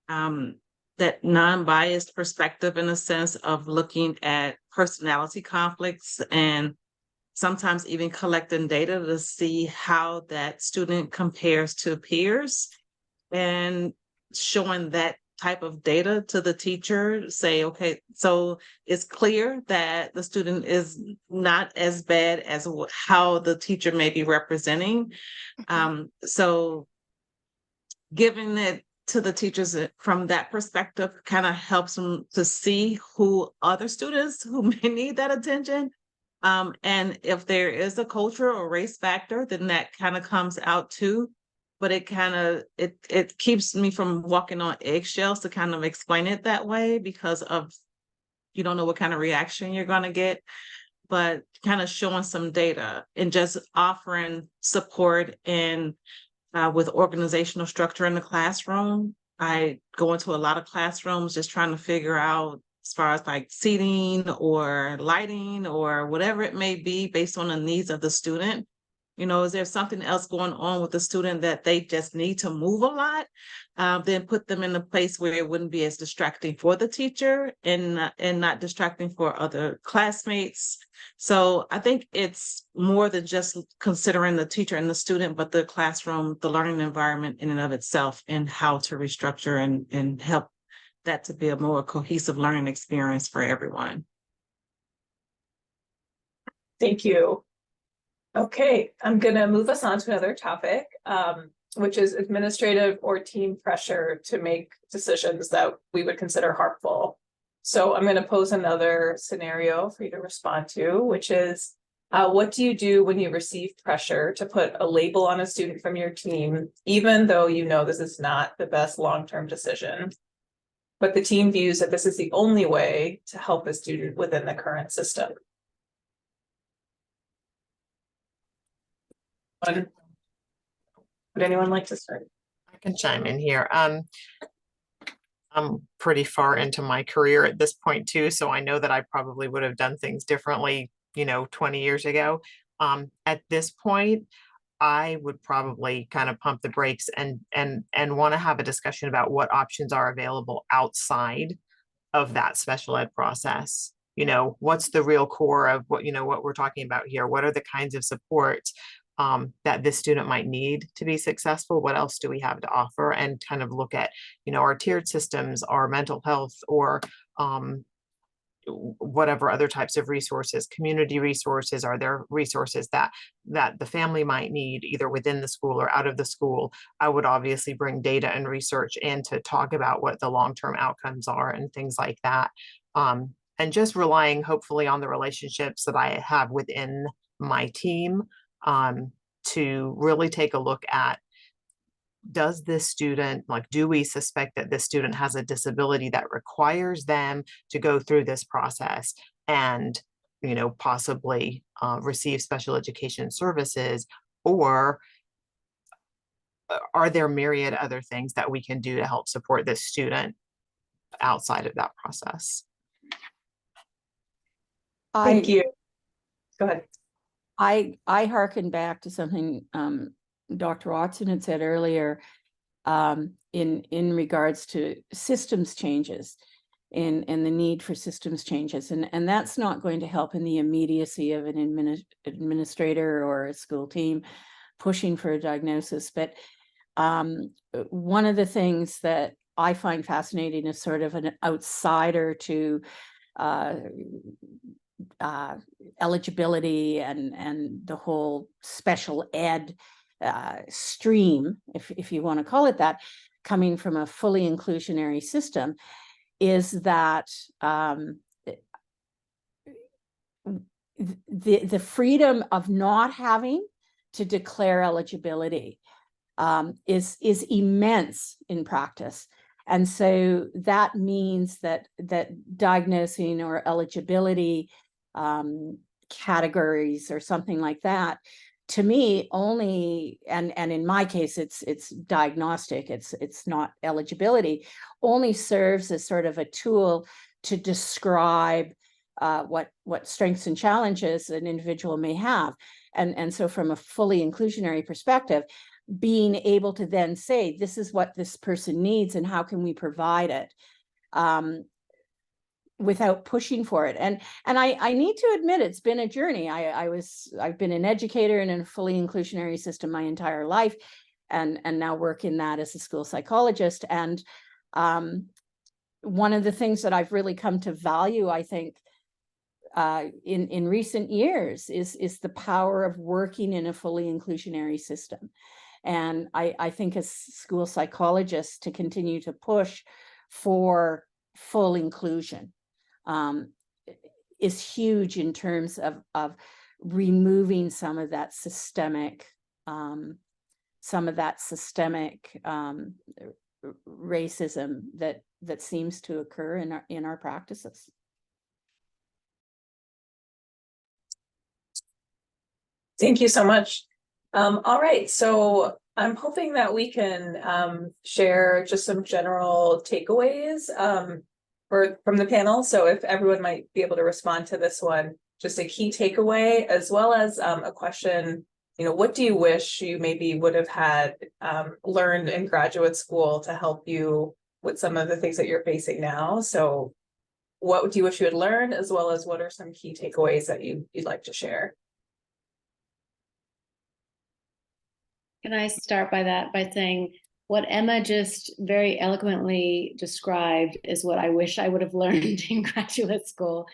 that non-biased perspective in a sense of looking at personality conflicts and sometimes even collecting data to see how that student compares to peers and showing that type of data to the teacher, say, okay, so it's clear that the student is not as bad as how the teacher may be representing. So giving it to the teachers from that perspective kind of helps them to see who other students who may need that attention. And if there is a culture or race factor, then that kind of comes out too. But it kind of, it keeps me from walking on eggshells to kind of explain it that way because of, you don't know what kind of reaction you're going to get, but kind of showing some data and just offering support and with organizational structure in the classroom. I go into a lot of classrooms just trying to figure out as far as like seating or lighting or whatever it may be based on the needs of the student. Is there something else going on with the student that they just need to move a lot? Then put them in a place where it wouldn't be as distracting for the teacher and not distracting for other classmates. So I think it's more than just considering the teacher and the student, but the classroom, the learning environment in and of itself, and how to restructure and help that to be a more cohesive learning experience for everyone. Thank you. Okay, I'm gonna move us on to another topic, which is administrative or team pressure to make decisions that we would consider harmful. So I'm gonna pose another scenario for you to respond to, which is, what do you do when you receive pressure to put a label on a student from your team, even though you know this is not the best long-term decision, but the team views that this is the only way to help a student within the current system? Would anyone like to start? I can chime in here. I'm pretty far into my career at this point too, so I know that I probably would have done things differently, 20 years ago. At this point, I would probably kind of pump the brakes and want to have a discussion about what options are available outside of that special ed process. What's the real core of what we're talking about here? What are the kinds of supports that this student might need to be successful? What else do we have to offer? And kind of look at, our tiered systems, our mental health, or whatever other types of resources, community resources. Are there resources that the family might need either within the school or out of the school? I would obviously bring data and research in to talk about what the long-term outcomes are and things like that. And just relying hopefully on the relationships that I have within my team to really take a look at, does this student, do we suspect that this student has a disability that requires them to go through this process and, possibly receive special education services, or are there myriad other things that we can do to help support this student outside of that process? Thank you. Go ahead. I hearken back to something Dr. Watson had said earlier in regards to systems changes and the need for systems changes. And that's not going to help in the immediacy of an administrator or a school team pushing for a diagnosis. But one of the things that I find fascinating is sort of an outsider to eligibility and the whole special ed stream, if you want to call it that, coming from a fully inclusionary system, is that the freedom of not having to declare eligibility is immense in practice. And so that means that diagnosing or eligibility categories or something like that, to me only, and in my case, it's diagnostic, it's not eligibility, only serves as sort of a tool to describe what strengths and challenges an individual may have. And so from a fully inclusionary perspective, being able to then say, this is what this person needs and how can we provide it, without pushing for it. And I need to admit, it's been a journey. I've been an educator in a fully inclusionary system my entire life, and now work in that as a school psychologist. And one of the things that I've really come to value, I think, in recent years is the power of working in a fully inclusionary system. And I think as school psychologists, to continue to push for full inclusion is huge in terms of removing some of that systemic racism that seems to occur in our practices. Thank you so much. All right, so I'm hoping that we can share just some general takeaways from the panel. So if everyone might be able to respond to this one, just a key takeaway, as well as a question, what do you wish you maybe would have had learned in graduate school to help you with some of the things that you're facing now? So what do you wish you had learned, as well as what are some key takeaways that you'd like to share? Can I start by saying what Emma just very eloquently described is what I wish I would have learned in graduate school.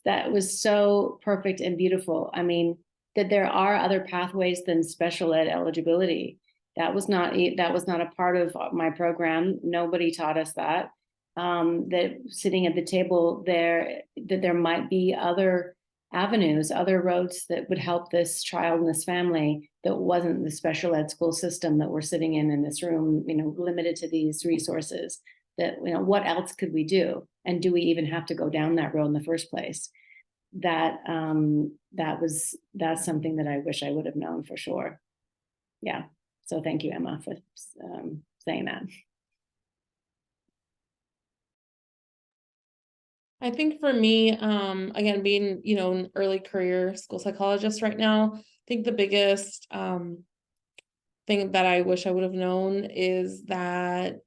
That was so perfect and beautiful. I mean, that there are other pathways than special ed eligibility. That was not a part of my program. Nobody taught us that. That sitting at the table there, that there might be other avenues, other roads that would help this child and this family that wasn't the special ed school system that we're sitting in this room, limited to these resources. That, what else could we do? And do we even have to go down that road in the first place? That's something that I wish I would have known for sure. Yeah. So thank you, Emma, for saying that. I think for me, again, being, an early career school psychologist right now, I think the biggest thing that I wish I would have known is that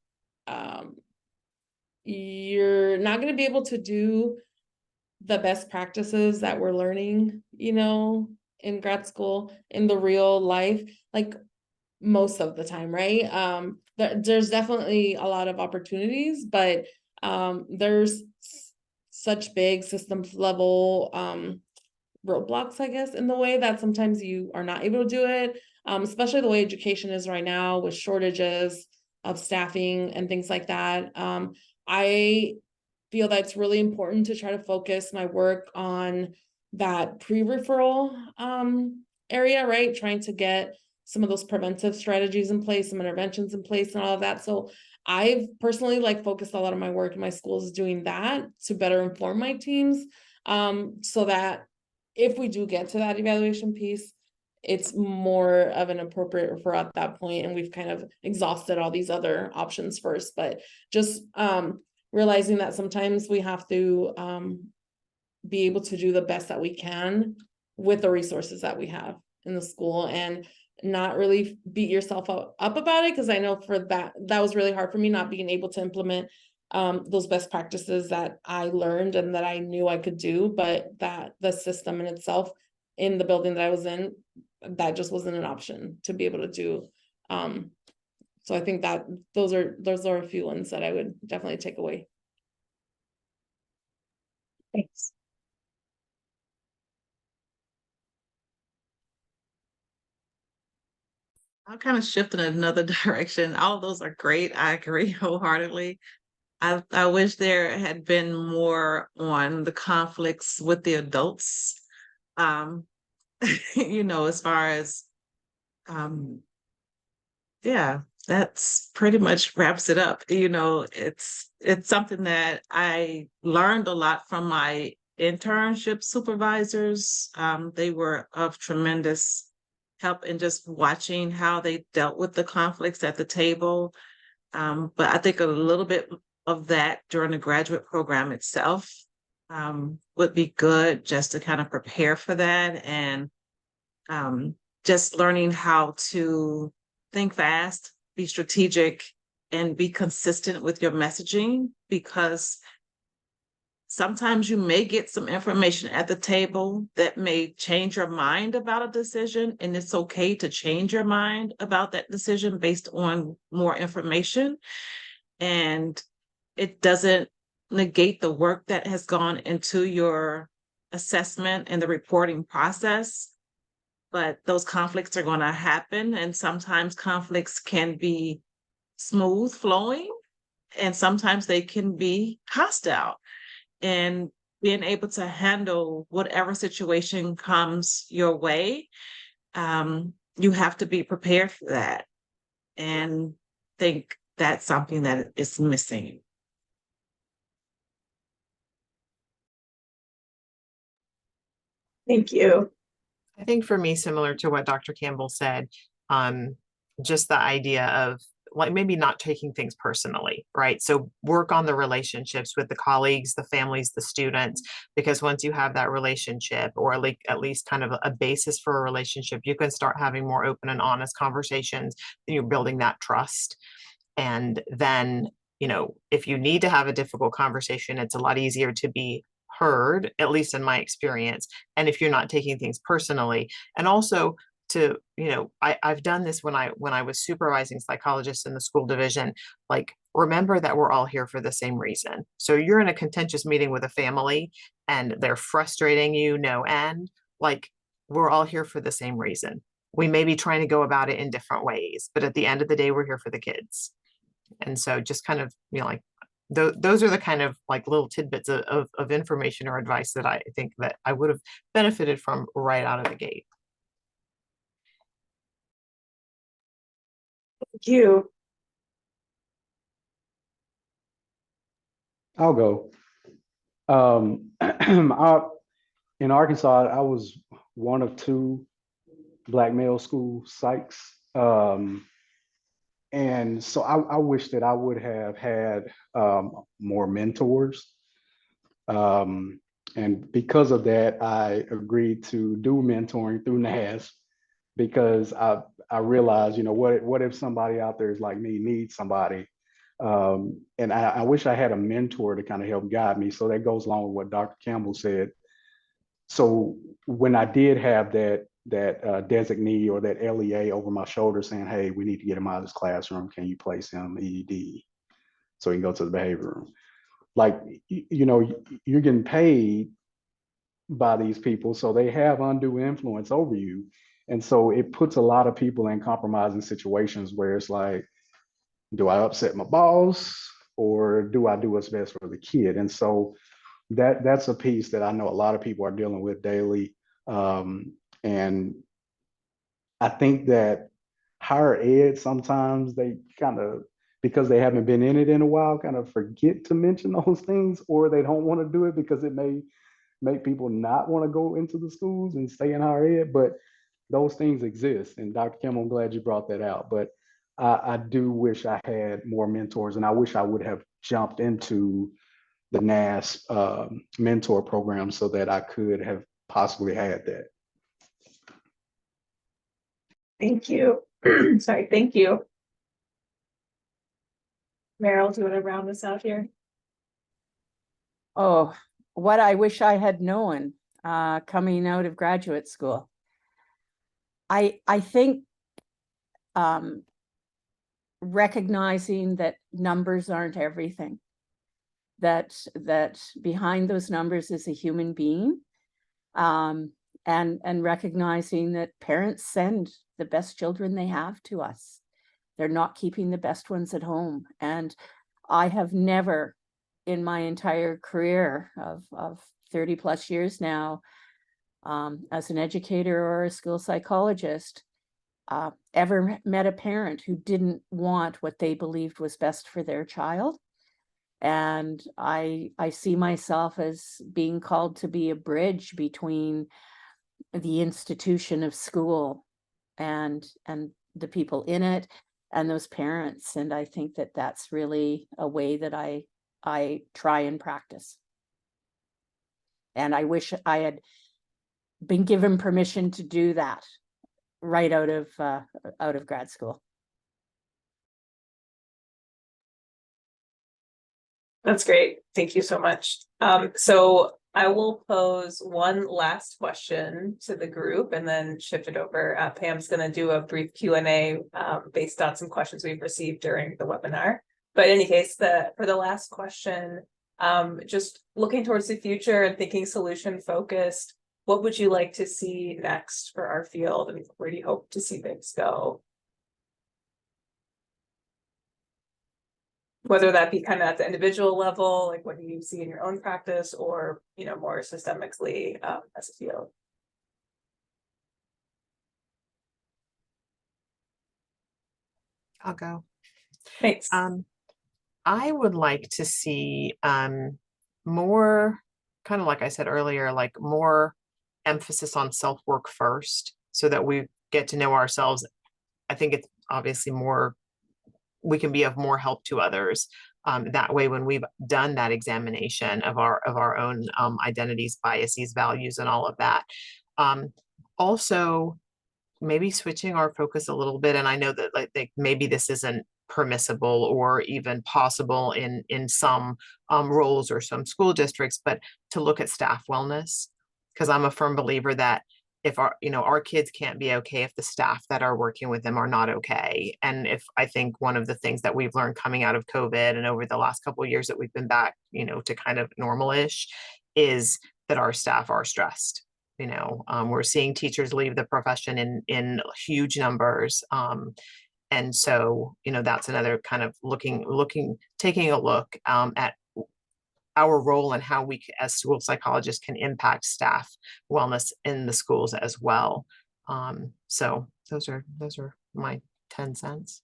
you're not going to be able to do the best practices that we're learning, in grad school, in the real life, like most of the time, right? There's definitely a lot of opportunities, but there's such big systems level roadblocks, I guess, in the way that sometimes you are not able to do it, especially the way education is right now with shortages of staffing and things like that. I feel that it's really important to try to focus my work on that pre-referral area, right? Trying to get some of those preventive strategies in place, some interventions in place and all of that. So I've personally focused a lot of my work in my schools doing that to better inform my teams, so that if we do get to that evaluation piece, it's more of an appropriate referral at that point, and we've kind of exhausted all these other options first. But just realizing that sometimes we have to be able to do the best that we can with the resources that we have in the school, and not really beat yourself up about it, because I know for that was really hard for me, not being able to implement those best practices that I learned and that I knew I could do, but that the system in itself in the building that I was in, that just wasn't an option to be able to do. So I think that those are a few ones that I would definitely take away. Thanks. I'm kind of shifting in another direction. All of those are great. I agree wholeheartedly. I wish there had been more on the conflicts with the adults. As far as yeah, that's pretty much wraps it up. It's something that I learned a lot from my internship supervisors. They were of tremendous help in just watching how they dealt with the conflicts at the table. But I think a little bit of that during the graduate program itself would be good, just to kind of prepare for that, and just learning how to think fast, be strategic, and be consistent with your messaging, because sometimes you may get some information at the table that may change your mind about a decision, and it's okay to change your mind about that decision based on more information. And it doesn't negate the work that has gone into your assessment and the reporting process. But those conflicts are going to happen, and sometimes conflicts can be smooth flowing, and sometimes they can be hostile. And being able to handle whatever situation comes your way, you have to be prepared for that. And think that's something that is missing. Thank you. I think for me, similar to what Dr. Campbell said, just the idea of like maybe not taking things personally, right? So work on the relationships with the colleagues, the families, the students, because once you have that relationship, or like at least kind of a basis for a relationship, you can start having more open and honest conversations, and you're building that trust. And then, if you need to have a difficult conversation, it's a lot easier to be heard, at least in my experience. And if you're not taking things personally, and also to, I've done this when I was supervising psychologists in the school division, like, remember that we're all here for the same reason. So you're in a contentious meeting with a family and they're frustrating you, no end, like, we're all here for the same reason. We may be trying to go about it in different ways, but at the end of the day, we're here for the kids. And so just kind of, like, those are the kind of like little tidbits of information or advice that I think that I would have benefited from right out of the gate. Thank you. I'll go. In Arkansas, I was one of 2 Black male school psychs. And so I wish that I would have had more mentors. And because of that, I agreed to do mentoring through NAS, because I realized, what if somebody out there is like me, needs somebody. And I wish I had a mentor to kind of help guide me. So that goes along with what Dr. Campbell said. So when I did have that designee or that LEA over my shoulder saying, hey, we need to get him out of this classroom, can you place him ED so he can go to the behavior room? Like, you're getting paid by these people, so they have undue influence over you. And so it puts a lot of people in compromising situations where it's like, do I upset my boss, or do I do what's best for the kid? And so that's a piece that I know a lot of people are dealing with daily. And I think that higher ed, sometimes they kind of, because they haven't been in it in a while, kind of forget to mention those things, or they don't want to do it because it may make people not want to go into the schools and stay in higher ed. But those things exist. And Dr. Kim, I'm glad you brought that out. But I do wish I had more mentors, and I wish I would have jumped into the NAS mentor program so that I could have possibly had that. Thank you. Sorry, thank you. Meryl, do you want to round this out here? Oh, what I wish I had known coming out of graduate school. I think recognizing that numbers aren't everything, that behind those numbers is a human being, and recognizing that parents send the best children they have to us. They're not keeping the best ones at home. And I have never in my entire career of 30 plus years now, as an educator or a school psychologist, ever met a parent who didn't want what they believed was best for their child. And I see myself as being called to be a bridge between the institution of school and the people in it and those parents. And I think that that's really a way that I try and practice. And I wish I had been given permission to do that right out of grad school. That's great. Thank you so much. So I will pose one last question to the group and then shift it over. Pam's going to do a brief Q&A based on some questions we've received during the webinar. But in any case, for the last question, just looking towards the future and thinking solution focused, what would you like to see next for our field, and where do you hope to see things go? Whether that be kind of at the individual level, like what do you see in your own practice, or, you know, more systemically as a field? I'll go. Thanks. I would like to see more, kind of like I said earlier, like more emphasis on self-work first, so that we get to know ourselves. I think it's obviously more, we can be of more help to others. That way, when we've done that examination of our own identities, biases, values, and all of that. Also, maybe switching our focus a little bit. And I know that like maybe this isn't permissible or even possible in some roles or some school districts, but to look at staff wellness, because I'm a firm believer that if our kids can't be okay if the staff that are working with them are not okay. And if I think one of the things that we've learned coming out of COVID and over the last couple of years that we've been back, to kind of normal-ish, is that our staff are stressed. We're seeing teachers leave the profession in huge numbers. And so, that's another kind of taking a look at our role and how we as school psychologists can impact staff wellness in the schools as well. So those are my 10 cents.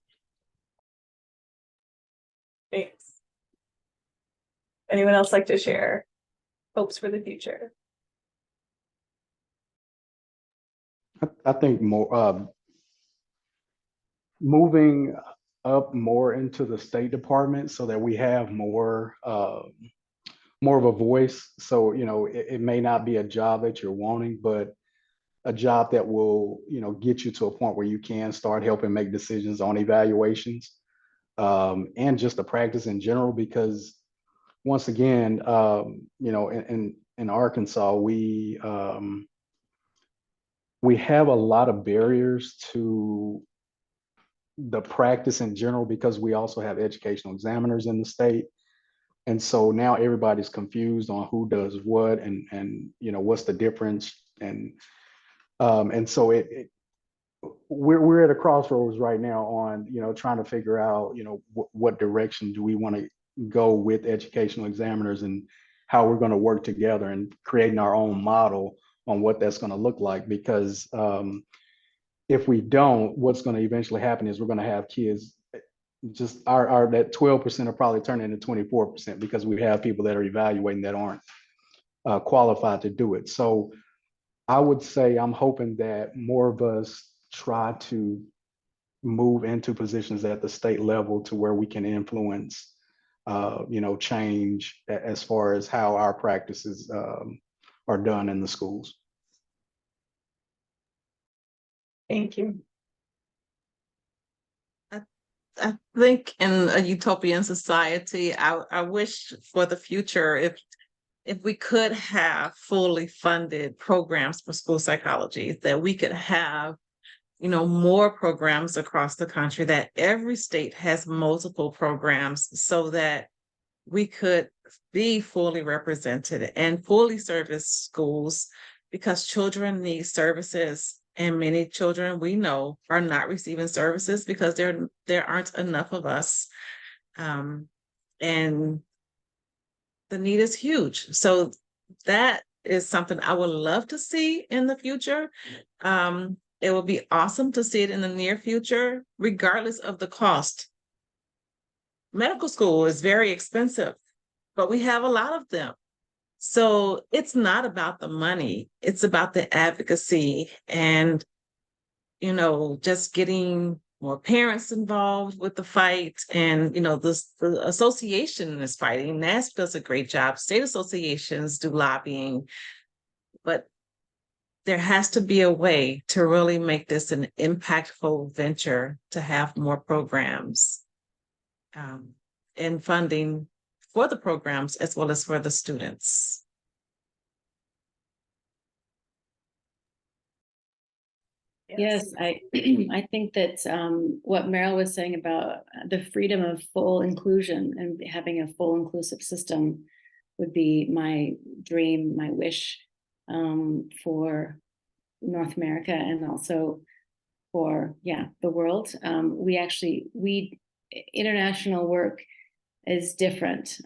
Thanks. Anyone else like to share hopes for the future? I think more moving up more into the State Department so that we have more of a voice. So, it may not be a job that you're wanting, but a job that will, get you to a point where you can start helping make decisions on evaluations, and just the practice in general. Because once again, in Arkansas, we have a lot of barriers to the practice in general, because we also have educational examiners in the state. And so now everybody's confused on who does what and what's the difference. And so we're at a crossroads right now on, trying to figure out, what direction do we want to go with educational examiners and how we're going to work together and creating our own model on what that's going to look like. Because if we don't, what's going to eventually happen is we're going to have kids, just that 12% will probably turn into 24%, because we have people that are evaluating that aren't qualified to do it. So I would say I'm hoping that more of us try to move into positions at the state level to where we can influence, change as far as how our practices are done in the schools. Thank you. I think in a utopian society, I wish for the future if we could have fully funded programs for school psychology, that we could have, more programs across the country, that every state has multiple programs, so that we could be fully represented and fully service schools, because children need services. And many children we know are not receiving services because there aren't enough of us. And the need is huge. So that is something I would love to see in the future. it would be awesome to see it in the near future, regardless of the cost. Medical school is very expensive, but we have a lot of them. So it's not about the money, it's about the advocacy and, just getting more parents involved with the fight. And, the association is fighting. NASP does a great job. State associations do lobbying, but there has to be a way to really make this an impactful venture to have more programs and funding for the programs as well as for the students. Yes, I I think that what Meryl was saying about the freedom of full inclusion and having a full inclusive system would be my dream, my wish for North America and also for the world. We international work is different.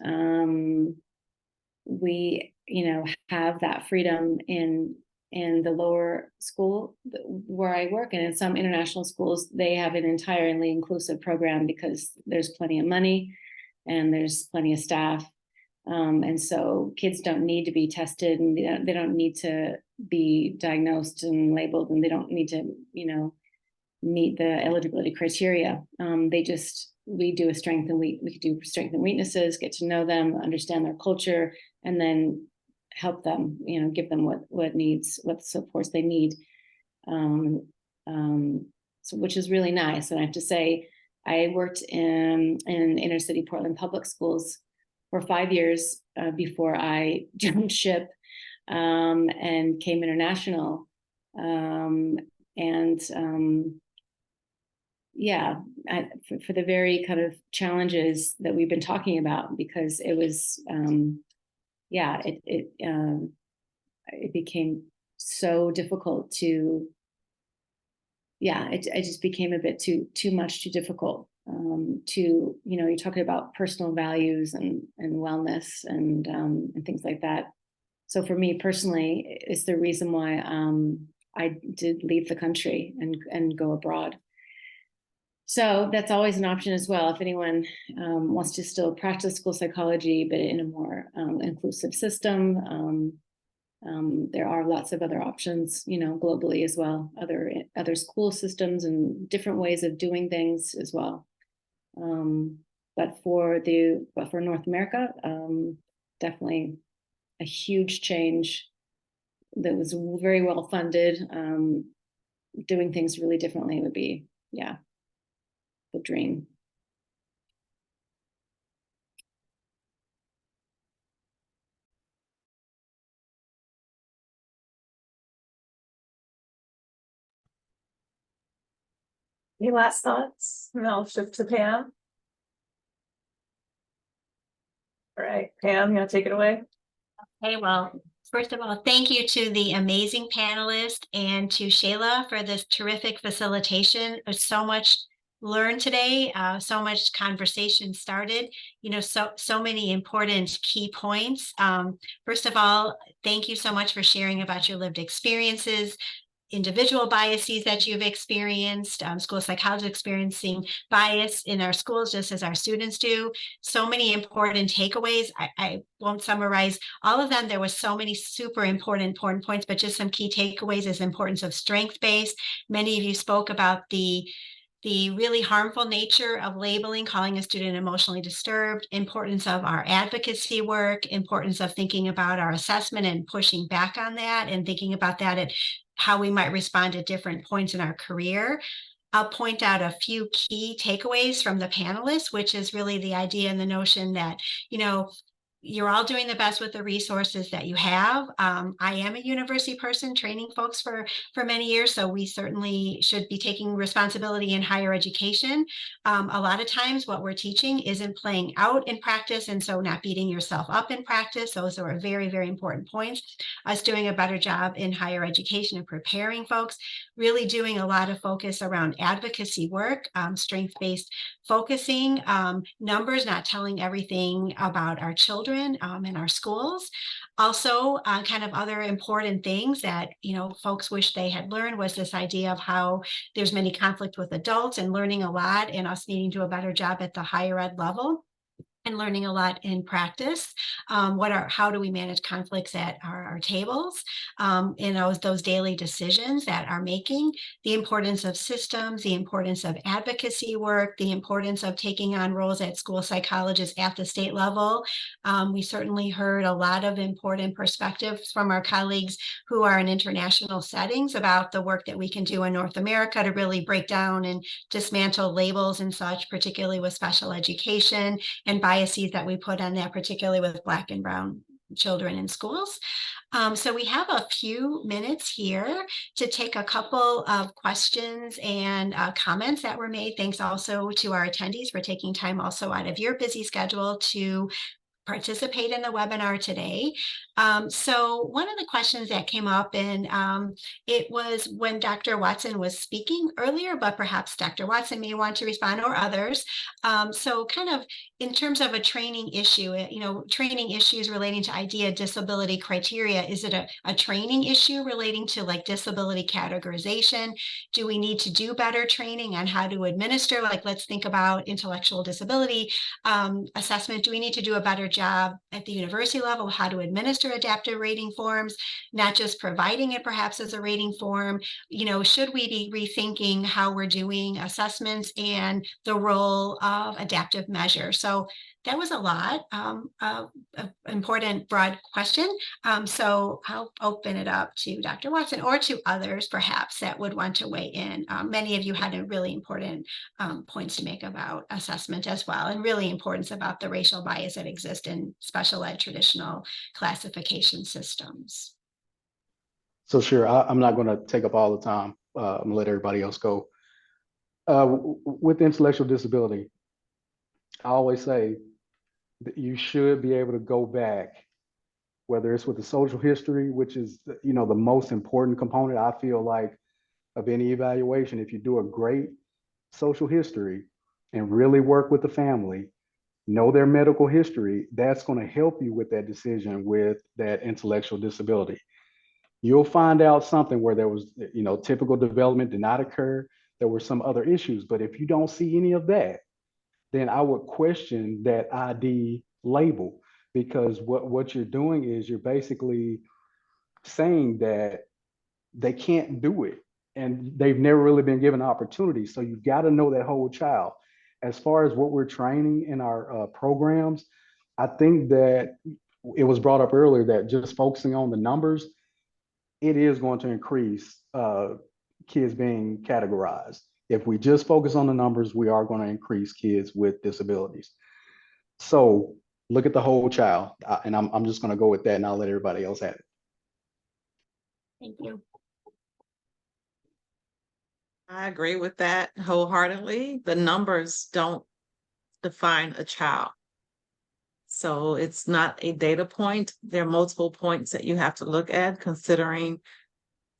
We have that freedom in the lower school where I work, and in some international schools, they have an entirely inclusive program because there's plenty of money and there's plenty of staff. And so kids don't need to be tested, and they don't need to be diagnosed and labeled, and they don't need to, meet the eligibility criteria. We do a strength and we do strength and weaknesses, get to know them, understand their culture, and then help them, give them what supports they need. So which is really nice. And I have to say, I worked in inner city Portland public schools for 5 years before I jumped ship and came international. For the very kind of challenges that we've been talking about, because it was, it became so difficult to, it just became a bit too much, too difficult to, you're talking about personal values and wellness and things like that. So for me personally, it's the reason why I did leave the country and go abroad. So that's always an option as well. If anyone wants to still practice school psychology, but in a more inclusive system, there are lots of other options, globally as well, other school systems and different ways of doing things as well. But for North America, definitely a huge change that was very well funded. Doing things really differently would be, the dream. Any last thoughts? And I'll shift to Pam. All right, Pam, you want to take it away? Okay, well, first of all, thank you to the amazing panelists and to Shayla for this terrific facilitation. There's so much learned today, so much conversation started, so many important key points. First of all, thank you so much for sharing about your lived experiences, individual biases that you've experienced, school psychologists experiencing bias in our schools, just as our students do. So many important takeaways. I won't summarize all of them. There was so many super important points, but just some key takeaways is the importance of strength-based. Many of you spoke about the really harmful nature of labeling, calling a student emotionally disturbed, importance of our advocacy work, importance of thinking about our assessment and pushing back on that, and thinking about that at how we might respond at different points in our career. I'll point out a few key takeaways from the panelists, which is really the idea and the notion that, you're all doing the best with the resources that you have. I am a university person training folks for many years, so we certainly should be taking responsibility in higher education. A lot of times what we're teaching isn't playing out in practice, and so not beating yourself up in practice. Those are very, very important points. Us doing a better job in higher education and preparing folks, really doing a lot of focus around advocacy work, strength-based focusing, numbers, not telling everything about our children, children in our schools. Also, kind of other important things that, folks wish they had learned was this idea of how there's many conflict with adults and learning a lot and us needing to do a better job at the higher ed level and learning a lot in practice. How do we manage conflicts at our tables, in those daily decisions that are making, the importance of systems, the importance of advocacy work, the importance of taking on roles at school psychologists at the state level. We certainly heard a lot of important perspectives from our colleagues who are in international settings about the work that we can do in North America to really break down and dismantle labels and such, particularly with special education and biases that we put on that, particularly with Black and Brown children in schools. So we have a few minutes here to take a couple of questions and comments that were made. Thanks also to our attendees for taking time also out of your busy schedule to participate in the webinar today. So one of the questions that came up, and it was when Dr. Watson was speaking earlier, but perhaps Dr. Watson may want to respond or others. So kind of in terms of a training issue, training issues relating to IDEA disability criteria, is it a training issue relating to like disability categorization? Do we need to do better training on how to administer, like let's think about intellectual disability assessment? Do we need to do a better job at the university level how to administer adaptive rating forms, not just providing it perhaps as a rating form? Should we be rethinking how we're doing assessments and the role of adaptive measures? So that was a lot of important broad question. So I'll open it up to Dr. Watson or to others perhaps that would want to weigh in. Many of you had a really important points to make about assessment as well, and really importance about the racial bias that exists in special ed traditional classification systems. So sure, I'm not going to take up all the time. I'm gonna let everybody else go. With intellectual disability, I always say that you should be able to go back, whether it's with the social history, which is the most important component, I feel like, of any evaluation. If you do a great social history and really work with the family, know their medical history, that's going to help you with that decision with that intellectual disability. You'll find out something where there was, typical development did not occur. There were some other issues, but if you don't see any of that, then I would question that ID label, because what you're doing is you're basically saying that they can't do it and they've never really been given opportunity. So you got to know that whole child. As far as what we're training in our programs, I think that it was brought up earlier that just focusing on the numbers, it is going to increase kids being categorized. If we just focus on the numbers, we are going to increase kids with disabilities. So look at the whole child, and I'm just going to go with that, and I'll let everybody else have it. Thank you. I agree with that wholeheartedly. The numbers don't define a child. So it's not a data point. There are multiple points that you have to look at, considering,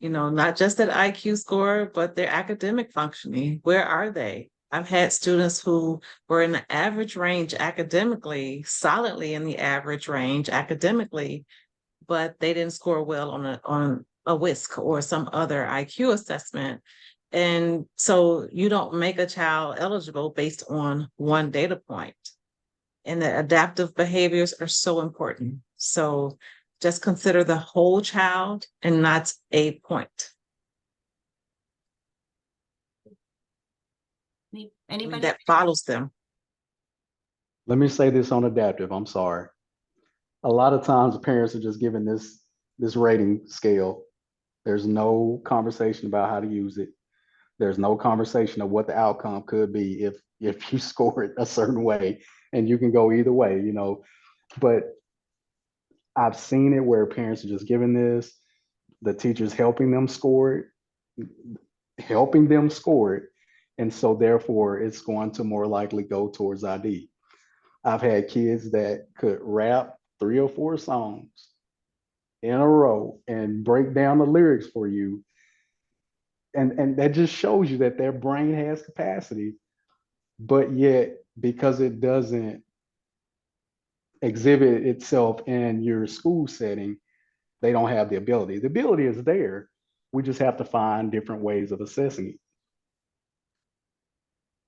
not just that IQ score, but their academic functioning. Where are they? I've had students who were in the average range academically, solidly in the average range academically, but they didn't score well on a WISC or some other IQ assessment. And so you don't make a child eligible based on one data point. And the adaptive behaviors are so important. So just consider the whole child and not a point. Anybody? That follows them. Let me say this on adaptive. I'm sorry. A lot of times parents are just given this rating scale. There's no conversation about how to use it. There's no conversation of what the outcome could be if you score it a certain way, and you can go either way, But I've seen it where parents are just given this, the teachers helping them score it, and so therefore it's going to more likely go towards ID. I've had kids that could rap 3 or 4 songs in a row and break down the lyrics for you. And that just shows you that their brain has capacity, but yet because it doesn't exhibit itself in your school setting, they don't have the ability. The ability is there. We just have to find different ways of assessing it.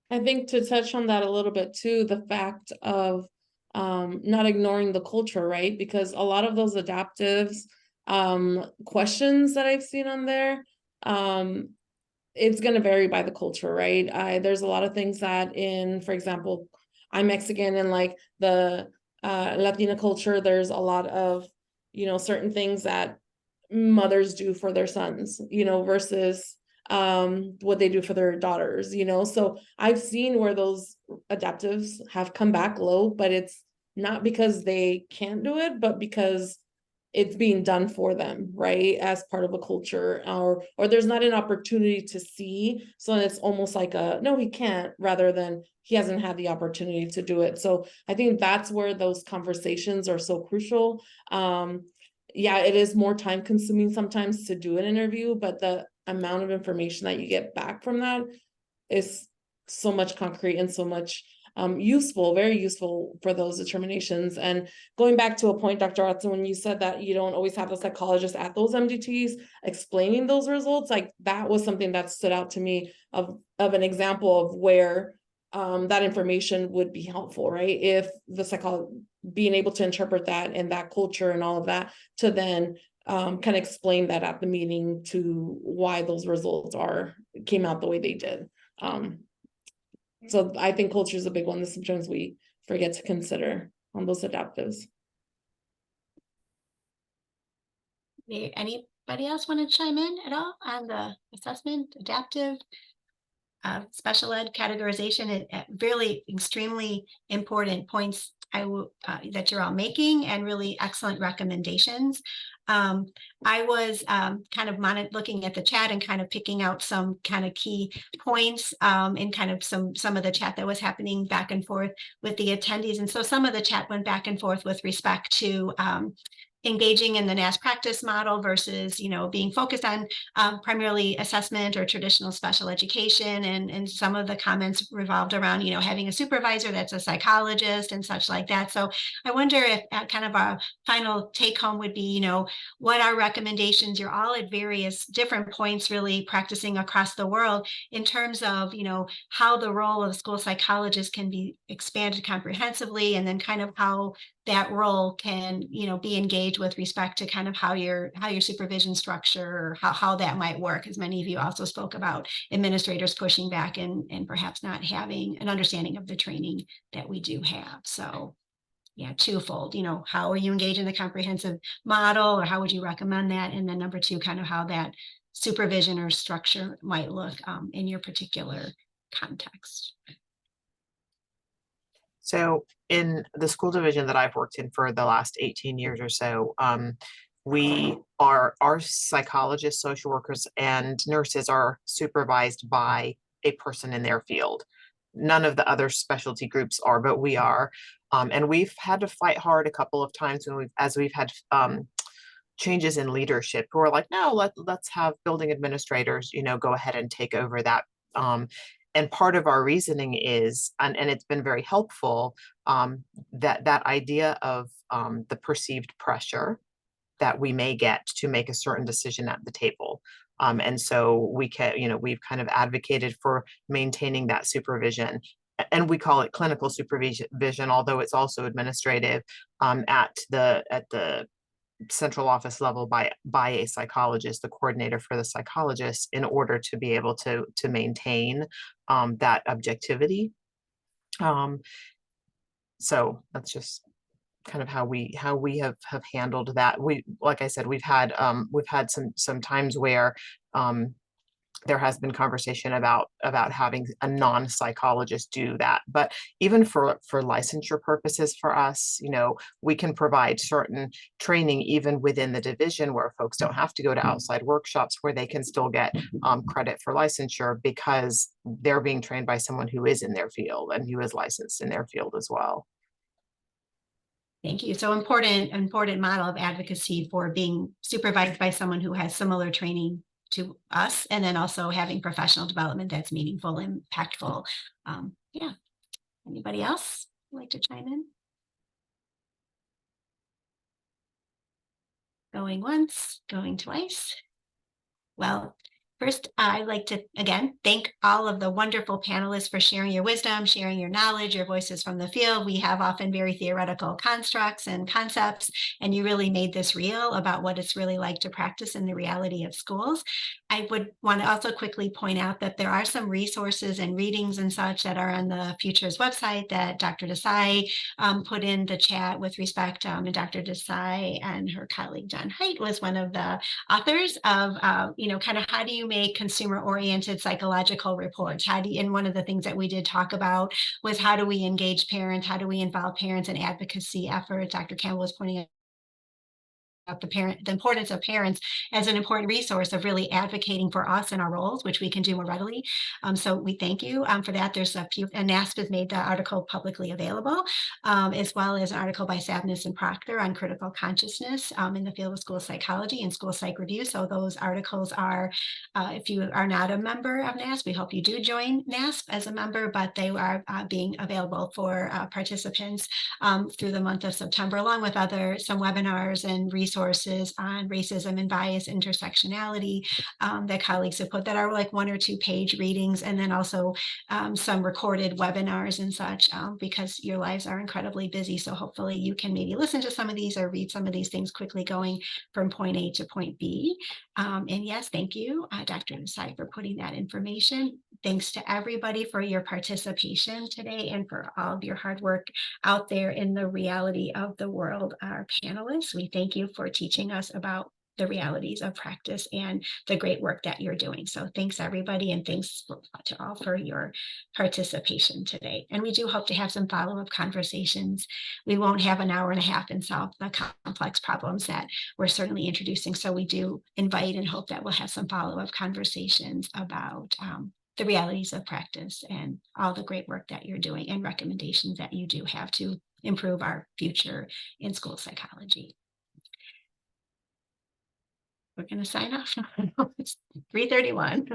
I think to touch on that a little bit too, the fact of not ignoring the culture, right? Because a lot of those adaptives questions that I've seen on there, it's going to vary by the culture, right? There's a lot of things that in, for example, I'm Mexican, and like the Latina culture, there's a lot of, you know, certain things that mothers do for their sons, you know, versus what they do for their daughters, you know. So I've seen where those adaptives have come back low, but it's not because they can't do it, but because it's being done for them, right, as part of a culture, or there's not an opportunity to see, so it's almost like a no, he can't, rather than he hasn't had the opportunity to do it. So I think that's where those conversations are so crucial. Yeah, it is more time consuming sometimes to do an interview, but the amount of information that you get back from that is so much concrete and so much useful, very useful for those determinations. And going back to a point, Dr. Watson, when you said that you don't always have the psychologist at those MDTs explaining those results, like that was something that stood out to me of an example of where that information would be helpful, right? If the psychologist being able to interpret that and that culture and all of that, to then kind of explain that at the meeting to why those results came out the way they did. So I think culture is a big one that sometimes we forget to consider on those adaptives. Anybody else want to chime in at all on the assessment, adaptive, special ed categorization? Really extremely important points that you're all making, and really excellent recommendations. I was kind of looking at the chat and kind of picking out some kind of key points in kind of some of the chat that was happening back and forth with the attendees. And so some of the chat went back and forth with respect to engaging in the NAS practice model versus, you know, being focused on primarily assessment or traditional special education. And some of the comments revolved around, you know, having a supervisor that's a psychologist and such like that. So I wonder if kind of our final take home would be, you know, what are recommendations? You're all at various different points really practicing across the world in terms of, you know, how the role of school psychologist can be expanded comprehensively, and then kind of how that role can, you know, be engaged with respect to kind of how your supervision structure, or how that might work, as many of you also spoke about administrators pushing back and perhaps not having an understanding of the training that we do have. So yeah, twofold, you know, how are you engaged in the comprehensive model, or how would you recommend that? And then number two, kind of how that supervision or structure might look in your particular context. So in the school division that I've worked in for the last 18 years or so, our psychologists, social workers, and nurses are supervised by a person in their field. None of the other specialty groups are, but we are. And we've had to fight hard a couple of times as we've had changes in leadership who are like, no, let's have building administrators, you know, go ahead and take over that. And part of our reasoning is, and it's been very helpful, that idea of the perceived pressure that we may get to make a certain decision at the table. And so we can, you know, we've kind of advocated for maintaining that supervision, and we call it clinical supervision, although it's also administrative at the central office level by a psychologist, the coordinator for the psychologist, in order to be able to maintain that objectivity. So that's just kind of how we have handled that. We, like I said, we've had some times where there has been conversation about having a non-psychologist do that. But even for licensure purposes for us, you know, we can provide certain training even within the division where folks don't have to go to outside workshops, where they can still get credit for licensure because they're being trained by someone who is in their field and who is licensed in their field as well. Thank you. So important model of advocacy for being supervised by someone who has similar training to us, and then also having professional development that's meaningful, impactful. Yeah. Anybody else like to chime in? Going once, going twice. Well, first, I'd like to, again, thank all of the wonderful panelists for sharing your wisdom, sharing your knowledge, your voices from the field. We have often very theoretical constructs and concepts, and you really made this real about what it's really like to practice in the reality of schools. I would want to also quickly point out that there are some resources and readings and such that are on the Futures website that Dr. Desai put in the chat with respect, and Dr. Desai and her colleague John Haidt was one of the authors of, kind of how do you make consumer-oriented psychological reports? How do you, and one of the things that we did talk about was how do we engage parents? How do we involve parents in advocacy efforts? Dr. Campbell was pointing out the importance of parents as an important resource of really advocating for us and our roles, which we can do more readily. So we thank you for that. There's a few, and NASP has made the article publicly available, as well as an article by Sabnis and Proctor on critical consciousness in the field of school psychology and school psych review. So those articles are, if you are not a member of NASP, we hope you do join NASP as a member, but they are being available for participants through the month of September, along with some webinars and resources on racism and bias intersectionality that colleagues have put that are like 1 or 2 page readings, and then also some recorded webinars and such, because your lives are incredibly busy. So hopefully you can maybe listen to some of these or read some of these things quickly going from point A to point B. And yes, thank you, Dr. Desai, for putting that information. Thanks to everybody for your participation today and for all of your hard work out there in the reality of the world. Our panelists, we thank you for teaching us about the realities of practice and the great work that you're doing. So thanks everybody, and thanks to all for your participation today. And we do hope to have some follow-up conversations. We won't have an hour and a half and solve the complex problems that we're certainly introducing. So we do invite and hope that we'll have some follow-up conversations about the realities of practice and all the great work that you're doing and recommendations that you do have to improve our future in school psychology. We're going to sign off. It's 3:31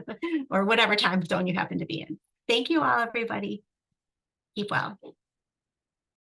or whatever time zone you happen to be in. Thank you all, everybody. Keep well.